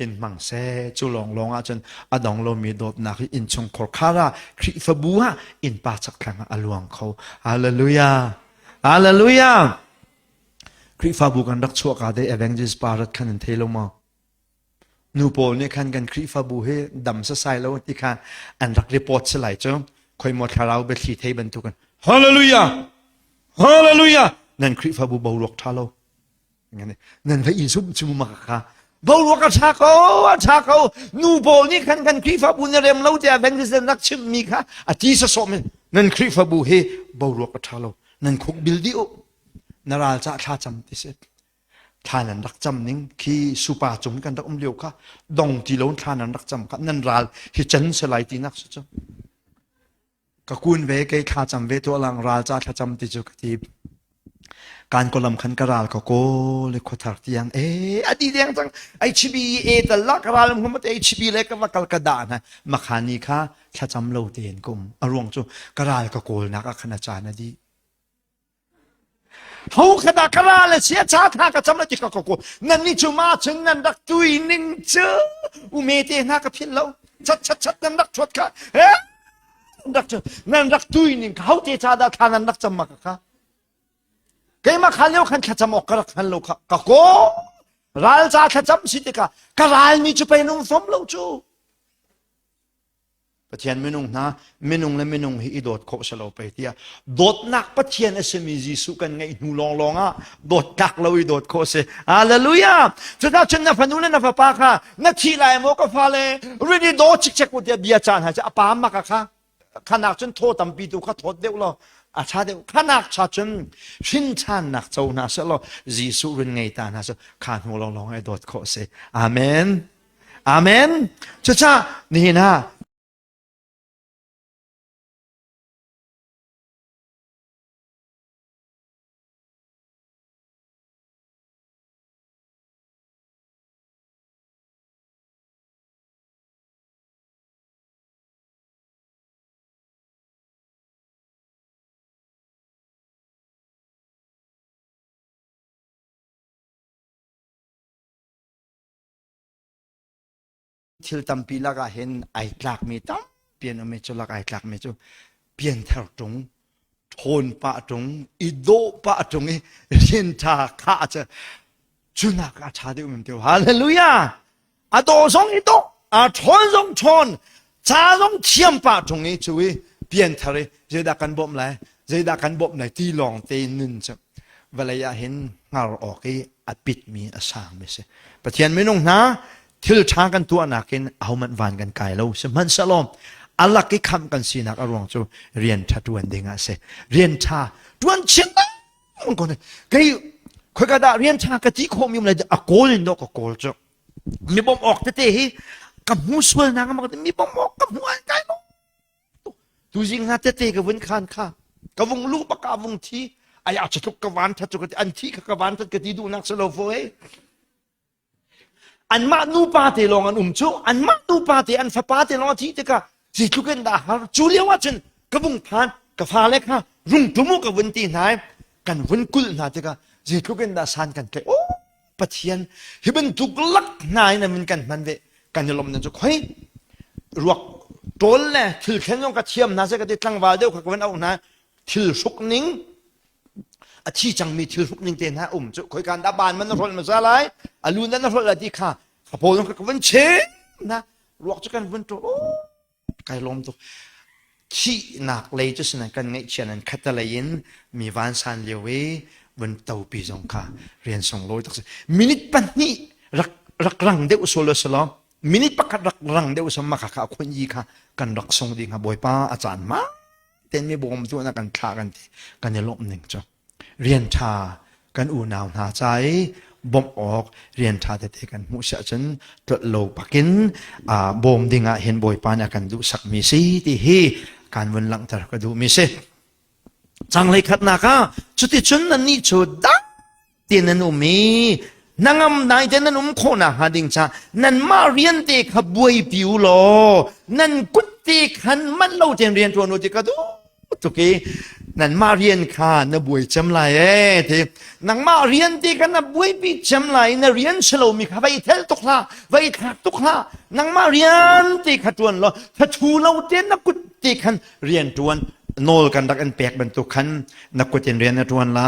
อินมังเซจุลองอาจารย์อดองเรามีโดดนักอินชงขอคาราคริฟบัวอินปาสักครั้งอลวงเขาฮาเลลูยาฮาเลลูยาคริฟบัวกันรักชั่วกาเดเอเวนจิสปารัดขันเทโลมานูโปเนี่ยขันกันคริฟาบูเฮดำสะไซแล้วที่ขันอันรักรีพอร์ตสลายจ้ะคอยหมดคาราเบลีเทบันทุกันฮาเลลูยาฮาเลลูยานั่นคริฟาบูบาลวกทาโลงั้นนั่นพระอินทร์ชุมมากค่ะบาลวกชาเขานูโปนี่ขันกันคริฟาบูเนี่ยเรียมเราจะเป็นที่นักชิมมีค่ะอาทิตย์สมนั่นคริฟาบูเฮบาลวกทาโลนั่นคุกบิลดิโอนาราลจะท่าจำติเสท่านันรักจำนิ่งขี้สุปาจุนกันรักเลี้ยวค่ะดงที่ล้นท่านันรักจำค่ะนั่นรัลฮิจันสลายตีนักสุดก็คุณเวกข้าจำเวตัวหลังรัลจ้าข้าจำติจุกทีการกลำขันกระรัลก็โกเลยขทักที่ยังอดีตยังจังไอชีบีแต่ละกระรัลมันไม่ไอชีบีเล็กก็ว่ากลกระดานะมาขานีค่ะข้าจำเราเตียนกุมอารมณ์จูกระรัลก็โกลนักขณาจานะดีเขาขนาดกระไรเลยเสียชาติหากจำเลยจิกกกูนั่นนี่จุมาถึงนั่นรักตุยนิ่งเจออุเมเตนักพิลเราชัดนั่นรักชดค่ะรักเจอนั่นรักตุยนิ่งเขาเจชาดาทานั่นรักจำมากค่ะเกี่ยมาขันเลี้ยวขันขจำออกกระขันโลกะกะโกรัลจ้าขจำสิทธิ์กะกระไรนี่จะไปนุ่งสมเราจูปะเทียนไม่นุ่งนะไม่นุ่งและไม่นุ่งให้โดดโคสโลไปที่โดดนักปะเทียนเอสมีจีสุกันไงหนูลองโดดกักเราโดดโคเสฮาเลลูยาจุดนั้นฉันนับนูนนับปาค่ะนักทีไรโมก็ฟ้าเลยรีดีโดดชิกชิกว่าเดียบียจานหายจะปามากค่ะขนาดฉันโทษตำปีดูเขาโทษเดียวเราอาชาเดียวขนาดฉันชินชานนักเจ้านาเสลจีสุเรื่องไงตานาเสขาหนูลองให้โดดโคเสอาเมนอาเมนจ้านี่นะทิลตัมปีละก็เห็นไอ้กลากมีตั้มเปลี่ยนอเมจุละไอ้กลากมีจูเปลี่ยนเท่าตรงโทนปะตรงอิโดปะตรงเรียนทาข้าจะจุนักอาชาเดียวมันเดียวฮาเลลูยาอาโตสงอิโดอาทนสงทนชาสงเทียมปะตรงนี้ช่วยเปลี่ยนทะเลเจดักกันบ่มไรเจดักกันบ่มไรที่ลองเตนึนจะเวลาเห็นงาออกไอ้อปิดมีอาสางไม่ใช่ปะเทียนไม่นุ่งนะทิลชากันตัวนักเองเอามันวานกันไกลแล้วสมันสลอมอัลลักกิคำกันสีนักอารมณ์จูเรียนชาตัวนเด้งอาเซเรียนชาตัวนเชียงมันคนเกี่ยคุยกันได้เรียนชากะทิโคมีอะไรอะโกลินดอกโกลจูมีบ่มออกเตะฮีกับหูสวยนักมันมีบ่มออกกับหัวใจมั้งดูจริงนะเตะกับวินคานค่ะกับวงลูกปากกาวงทีไอ้อาจจะทุกกวันถ้าจุกอันที่กวันถ้ากะทิดูนักสโลโฟเออันมานูปาเตลองอันจูอันมานูปาเตอันฟ้าปาเตลองที่เด็กสิทุกันดาฮาจูเลียว่าฉันกระบุงผ่านกระฟ้าเล็กฮะ รุ่งทุ่มกับวันตีนายกันวันกุลนาเจก็จะทุกันดาสานกันแกโอ้ปะเทียนที่เป็นทุกลักนายนั่นมันกันมันเวกันจะลมนั่นจะค่อยรวกโจลเลยถือแค่น้องกระเทียมนะเจก็ติดตั้งวาเดียวกับวันเอานะถือสุกนิ่งอาชีจังมีถือสุกนิ่งเต็นฮะจะค่อยการดับบานมันนั่นรถมันจะอะไรอาลูนั่นนั่นรถอะไรที่ข้าขบวนกับวันเชนะรวกจะกันวันโจไกลลมตัวที่หนักเลยจะสนันกันไงเช่นนั้นคัตเลยินมีวันสันเลียวเวบนเตาปีจงค่ะเรียนส่งโลยตักสิมินิปันนี่รักรังเดวโซลสลอมินิปักรักรังเดวสมัครข้าคนยีค่ะกันรักส่งดีค่ะบอยป้าอาจารย์มาเต้นไม่บ่มตัวนักกันท่ากันกันจะลบหนึ่งจ้ะเรียนชากันอูนาวหนาใจบ่มออกเรียนชาเตะกันมุษยจันตรโลปักินบ่มดิ่งเห็นบอยป้านักกันดูสักมีสีที่ฮีการวันหลังแต่ก็ดูมีสิจังเลยขัดนักจุดที่ชนนั้นนี่ชุดดักเตียนนันอุมีนางนายเตียนนันอุมโคนะหาดิงชานั่นมาเรียนเด็กขบวยผิวโลนั่นกุฏิขันมันเล่าเจนเรียนตัวโนติกาดูตุกี้นั่นมาเรียนข้านบวยจำไรที่นางมาเรียนเด็กกันนบวยปีจำไรนเรียนฉลองมีข้าไปเทลตุกละไปขัดตุกละนางมาเรียนเด็กขัดตัวโลถ้าชูเล่าเตียนนักกุฏิขันเรียนตัวโนลกันดักอันแปลกบรรทุกขันนักกุฏิเรียนในทวนไล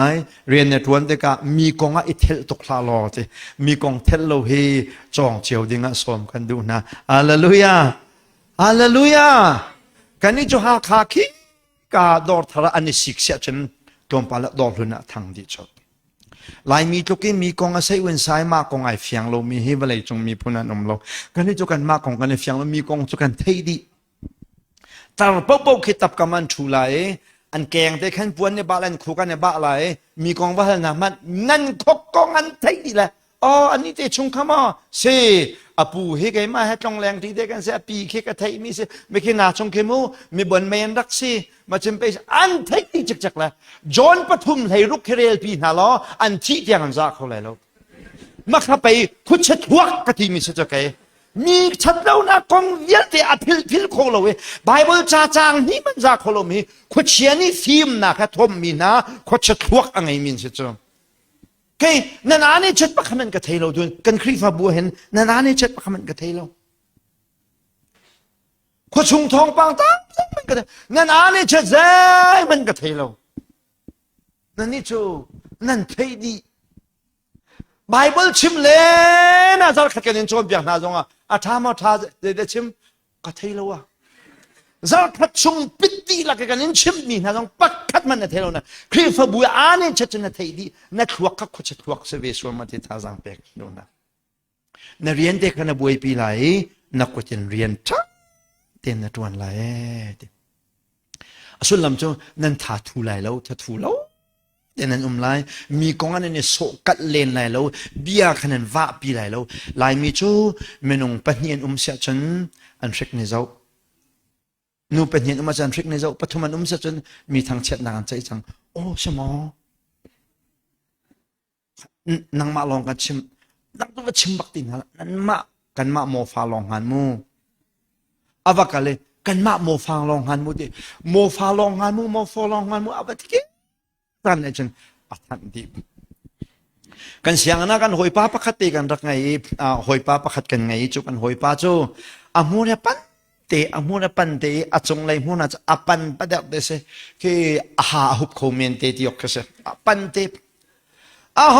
เรียนในทวนแต่ก็มีกองอิเทลตกลาลอที่มีกองเทลโลฮีจองเจียวดิ่งสมกันดูนะฮาเลลูยาฮาเลลูยากันนี้จะหาขาคิกาดอร์ทาระอันนี้สิกเสียจนตัวปาละดอร์ลุนะทางดิจดลายมีตุกิมีกองอาศัยวันสายมากกองไอเฟียงเรามีเฮเวลจงมีพุนันอมเรากันนี้จุกันมากกองกันไอเฟียงเรามีกองจุกันเทดีแต่ปุ๊บคิดตับกับมันชูไหลอันแกงแต่ขันปวนในบ้านคู่กันในบ้านไหลมีกองว่านะมันนั่นทกกองอันไทยดีแหละอ๋ออันนี้เตชงขมาเสอปูเฮกมาให้จงแรงที่เด็กันเสปีเฮกไทยมีเสไม่คิดนาชงเขมูมีบนเมนรักซีมาจำเป็นอันไทยดีจักๆละจอนปฐุมให้รุกเรลปีนาล้ออันที่ยังจะเขาเลยแล้วมาขับไปคุชทวกกะทิมีเสจะเกมีชัดแล้วนะกองเยอะแต่อภิลโคโลเวไบเบิลจาจางนี่มันจะโคโลมีขวดเชียนี่ฟิล์มนะครับทอมมีนะขวดชัดทวกอะไรมีเสจ้าเกยนั่นอันนี้ชัดปะขมันกระเทโลด้วยกันครีฟาบัวเห็นนั่นอันนี้ชัดปะขมันกระเทโลขวดชุงทองปังตั้งมันกระเทนั่นอันนี้ชัดใจมันกระเทโลนั่นนี่ชูนั่นเทดีไบเบิลชิมเลนะจะขัดกันในชนเบียงนาจงอาทามาทาเดชิมก็เทโลวะจะขัดชงปิดดีละกันในชิมมีนะจงปักขัดมันในเทโลนะครีฟบัวอันนี้ชัดจะเทดีนักวักก็ชัดวักเสวีสวมาที่ท่าจังเป็กดูนะในเรียนเด็กกันบัวปีไหลนักก็จะเรียนชัดเต็มในตัวไหลส่วนลำจงนั่นท่าทูไหลแล้วท่าทูแล้วแต่นั้นไลมีกองอันนี้โศกัดเลนไหลแล้วเบียขนาดว่าปีไหลแล้วลายมีจูเมนงปัญญาเสียจนอันเช็คในเจ้านูปัญญามาจันเช็คในเจ้าปฐุมันเสียจนมีทางเช็ดนานใจจังโอ้ใช่ไหมนังมาลองกันชิมนังตัวชิมบักตินฮะนั่นมากันมาโมฟาลองหันมูอาวกาเลกันมาโมฟาลองหันมูดิโมฟาลองหันมูโมฟาลองหันมูอาวติเกตันเลยจนอัฐันดีกันเสียงนะกันหอยป้าประคัดตีกันรักไงหอยป้าประคัดกันไงจุกันหอยป้าจูอามูเรปันเตอามูเรปันเตอาจงเลยมูน่าจะอาปันประดับเดสคืออาหาหุบโคเมนเตติอกเสอาปันเตอาโห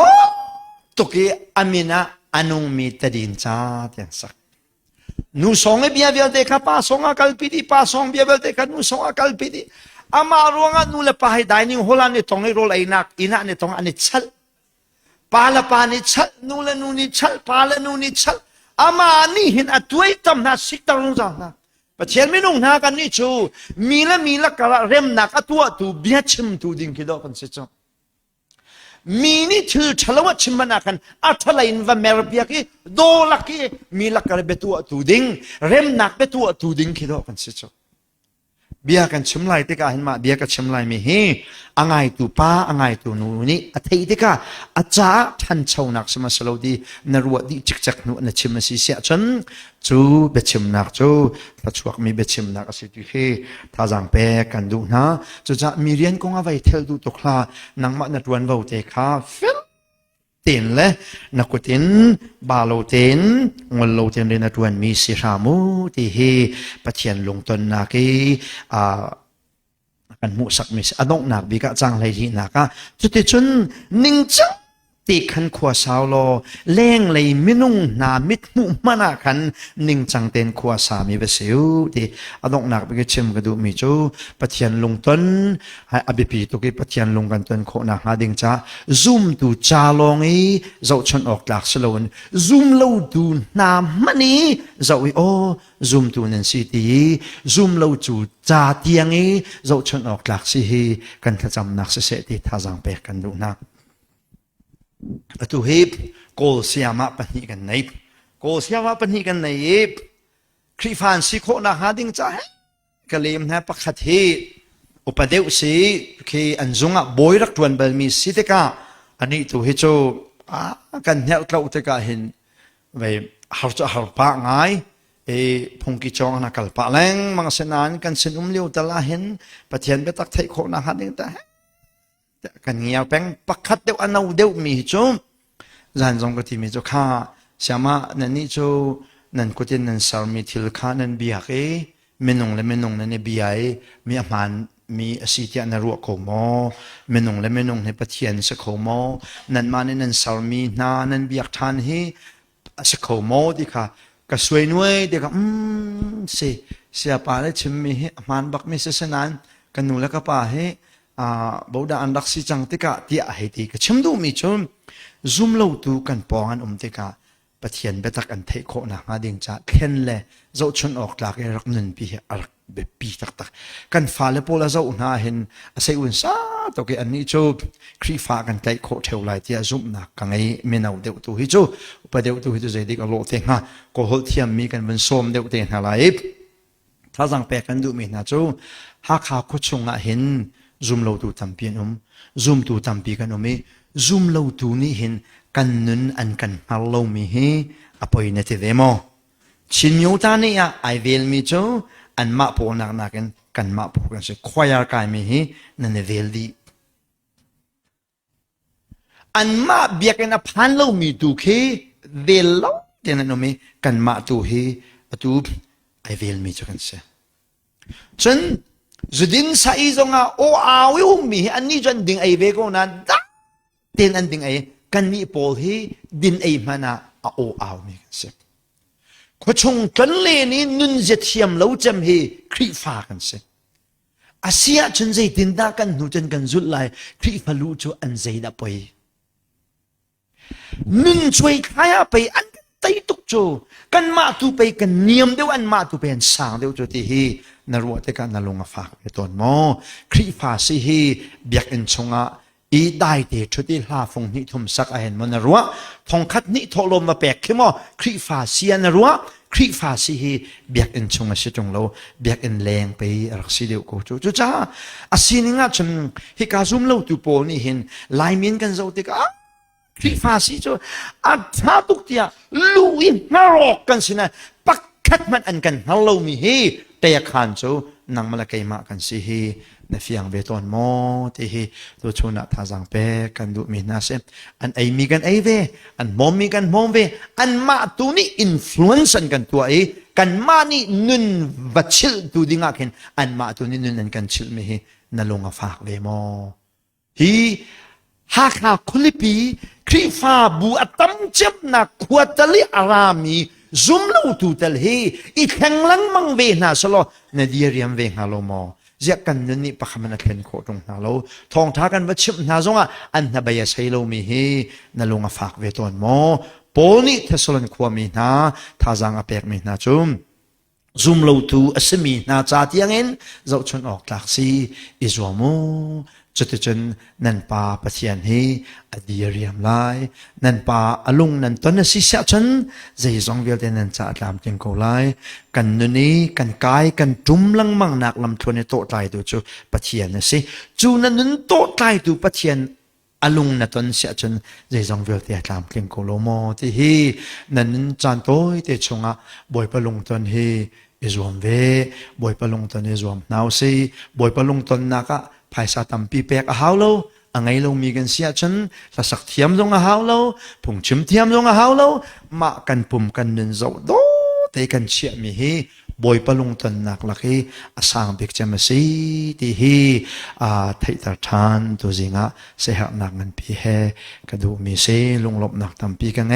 ตุกีอามินะอานุมีตดินจ้าเตียนสักนูสองเบียเบลเตค่ะป้าสองอากัลปิดีป้าสองเบียเบลเตค่ะนูสองอากัลปิดีอามารัวงนูเลปะให้ได้นิ่งโฮลันนี่ตรงนี้โรลไอ้นักอินะนี่ตรงอันนี้ชัลปาละปานี่ชัลนูเลนูนี่ชัลปาละนูนี่ชัลอามานี่เห็นอัตวยตั้มนะสิกตารุนจังนะประเทศไม่นุ่งนากันนี่ชูมีละกะเร็มนักอัตัวตูเบียชิมตูดิ่งคิดเอากันสิจ้ามีนี่ถือฉลวัดชิมนากันอัทไลน์ว่าเมรเบียกีโดลักกีมีละกะเรเบตัวตูดิ่งเร็มนักเบตัวตูดิ่งคิดเอากันสิจ้า เบียกันชิมไลติกาเห็นมาเบียกันชิมไลมีเฮอ่างไงตัวป้าอ่างไงตัวนูนี่อัฐิติกาอาจารย์ท่านชาวนักสมัสโลดีนรวดดิจิกจักนูนชิมสิเสียจนจูเบชิมนักจูถ้าชวกมีเบชิมนักสิตุเฮถ้าจังเปกันดูนะจูจะมีเรียนกงเอาไว้เทลดูตกลานังมันนรวนว่าเตคาฟิลตินเลยนักตินบาโลตินงลโลตินเรนตวนมีสิรามูที่เฮปะเทียนลงตนนากีกันมุสักมิสอดงนักบิกะจังเลยที่นักจุดที่จนนิ่งจังตีขันขวาสาวโลเล่งเลยมินุงนามิดมุมานาขันนิ่งจังเต็นขวาสามีเบสิวที่อดงนักบิกะเชมกระดูมิจูปะเทียนลงตนให้อภิปีตุกิปะเทียนลงกันตนโคนักหาดิงจ้าซุ่มตูจาลงอีเจ้าชนออกหลักสโลนซุ่มเลาดูนามันนี้เจ้าโอซุ่มตูนันสิตีซุ่มเลาจูจาเตียงอีเจ้าชนออกหลักสิฮีกันทจำนักเสติท่าจังเปกันดูนักตัวเฮบโกลเสียมาปนิกันไหนโกลเสียมาปนิกันไหนครีฟานสิโคนาหาดิงจ้าก็เลยนะปักขัดเฮอุปเดวสีคืออันจงอ่ะบอยรักตวนเบลมีสิเตกาอันนี้ตัวเฮโจกันเนี่ยเราเตกาเห็นไปหาจะหาปะง่ายพงกิจองนักกลปะแรงมังสนานกันสินุมเลี้ยวตลาเห็นปะเทียนไปตักไทยโคนาหาดิงจ้ากันเงียวแปงปักขัดเดียวอันเอาเดียวมีจูจันจงก็ที่มีจูข้าเสียมานั่นนี่จูนั่นก็ที่นั่นสารมีทิลข้านั่นเบียกเมนงและเมนงนั่นเบียมีอามันมีสิทธิอันรัวโคมอเมนงและเมนงในปะเทียนสโคมอนั่นมาในนั่นสารมีนานั่นเบียกทานให้สโคมอดีค่ะก็สวยนุ่ยดีค่ะเสียป่าเลยชิมมีอามันบักมีเสสนานกันนูแล้วก็ป่าให้บาวดาอันรักสิจังติกะที่อาเหตุก็ชิมดูมีชมซุ่มเล่าตูกันปองอันติกะปะเทียนเบตักอันเทโคนะมาดิ่งจ้าเข็นเลยเจ้าชนออกหลักรักนันปีอักเบปีตักกันฟ้าเลโปละเจ้าหน้าเห็นอาศัยอุ่นซาตัวอันนี้จูครีฟ้ากันไกโคเทวไลที่ซุ่มนักกังไอเมนเอาเดวตูฮิจูอุปเดวตูฮิจูใจดีก็โลเตงฮะก็หัวเทียมมีกันเป็นส้มเดวเตงอะไรถ้าจังแปกันดูมีนะจูหากขาคุชงอ่ะเห็นซุ่มเล่าตูตัมปีนซุ่มตูตัมปีกันมีซุ่มเล่าตูนี่เห็นกันนุนอันกันฮัลโลมีเฮอภัยเนติเดโมชินยูตานี่ไอเวลมีจูอันมาปูนักกันมาปูกันสิควายกายมีเฮนั่นเวลดีอันมาเบียกันพันโลมีตูเคเวลโลเดนันมีกันมาตูเฮตูไอเวลมีจูกันสิฉันจุดินสายจงโออาวิวมีอันนี้จนดิ่งไอเวก็นั้นดักเต็นอันดิ่งไอกันมีโพลที่ดินไอมานะโออามีกันสิขชงกันเลยนี่นุนเจ็ดเทียมแล้วจำเฮครีฟ้ากันสิอาเซียจนใจดินดากันหนูจนกันจุดไลครีฟ้ารู้จูอันใจดับไปนุนช่วยขายไปอันไตตุกจูกันมาตูไปกันเนียมเดียวอันมาตูไปอันสางเดียวจูที่เฮนรัวเตกันนลงฝากไปตอนมอครีฟ้าสิเฮเบียกอินชงอีได้เดชุดที่ลาฟงนิทุมสักเห็นมันรัวทองคัดนิทอลมมาแปกขึ้นมาครีฟ้าเสียนรัวครีฟ้าสิเฮเบียกอินชงสิจงโลเบียกอินแรงไปรักสิเดียวกูจูจ้าอาศินิงะจนฮิกาซุมโลตุโปนี่เห็นลายมินกันเจ้าติกาครีฟ้าสิจูอัฐาตุกเตียลุยนรกกันสินะปักคัดมันอันกันฮัลโลมีเฮแต่ยขันจูนังมาละไกมากันสิเฮในเฟียงเบตอนมอที่เฮตัวชนะท่าจังเปกันดูมีนาเซอันไอมีกันไอเวอันมอมมีกันมอมเวอันมาตัวนี้อินฟลูเอนซ์กันตัวไอกันมานี่นุนวัชิลตัวดิ่งอาเห็นอันมาตัวนี้นุนกันชิลไม่เฮนั่นลงอาฝากเลยมอฮีหากหาคุลิปีครีฟ้าบูอัตมเจ็บนักขวดตะลิอารามีซุมลูตูตะลีอีแข่งลังมังเวน่าสโลนเดียรียมเวงฮาโลมอเจ้ากันนี่ปะคำนักเล่นโคตรงฮาโลทองท้ากันวัชิมนาจงอ่ะอันนับยาใช้โลมีเฮนั่นลงฝากเวตอนมอปอนี่เทสโลนขวามีนาท่าจังอเปกมีนาจุมซุมลูตูอสมีนาจาที่ยังเงินเราชนออกหลักซีอิจวามู จุดจนนันปาปะเทียนให้อดีเรียมไลนันปาอลุงนันตอนนั้นสิเสียจนใจสองเวลเดนันจะตามเจงโกไลกันนุนี้กันกายกันจุ่มลังมังนักลำทวนในโตไตดูจูปะเทียนนะสิจูนันนุนโตไตดูปะเทียนอลุงนัตอนเสียจนใจสองเวลเดียตามเจงโกโลโมที่ฮีนันนุนจานโต้เตชงะบอยปะลงตอนฮีอิจวมเวบอยปะลงตอนอิจวมนาวซีบอยปะลงตอนนักะภายสาตัมปีเปกฮาวโลอังไงลงมีกันเสียฉันละสักเทียมลงฮาวโลผงชิมเทียมลงฮาวโลมากันปุ่มกันนินโซโดเตกันเชียมีฮีบอยปะลงตอนนักลักฮีอาสังเบกจามซีที่ฮีไทยตาทานตัวจิงะเสียหักนักเงินปีเฮกระดูมีเซลงลบนักตัมปีกันไง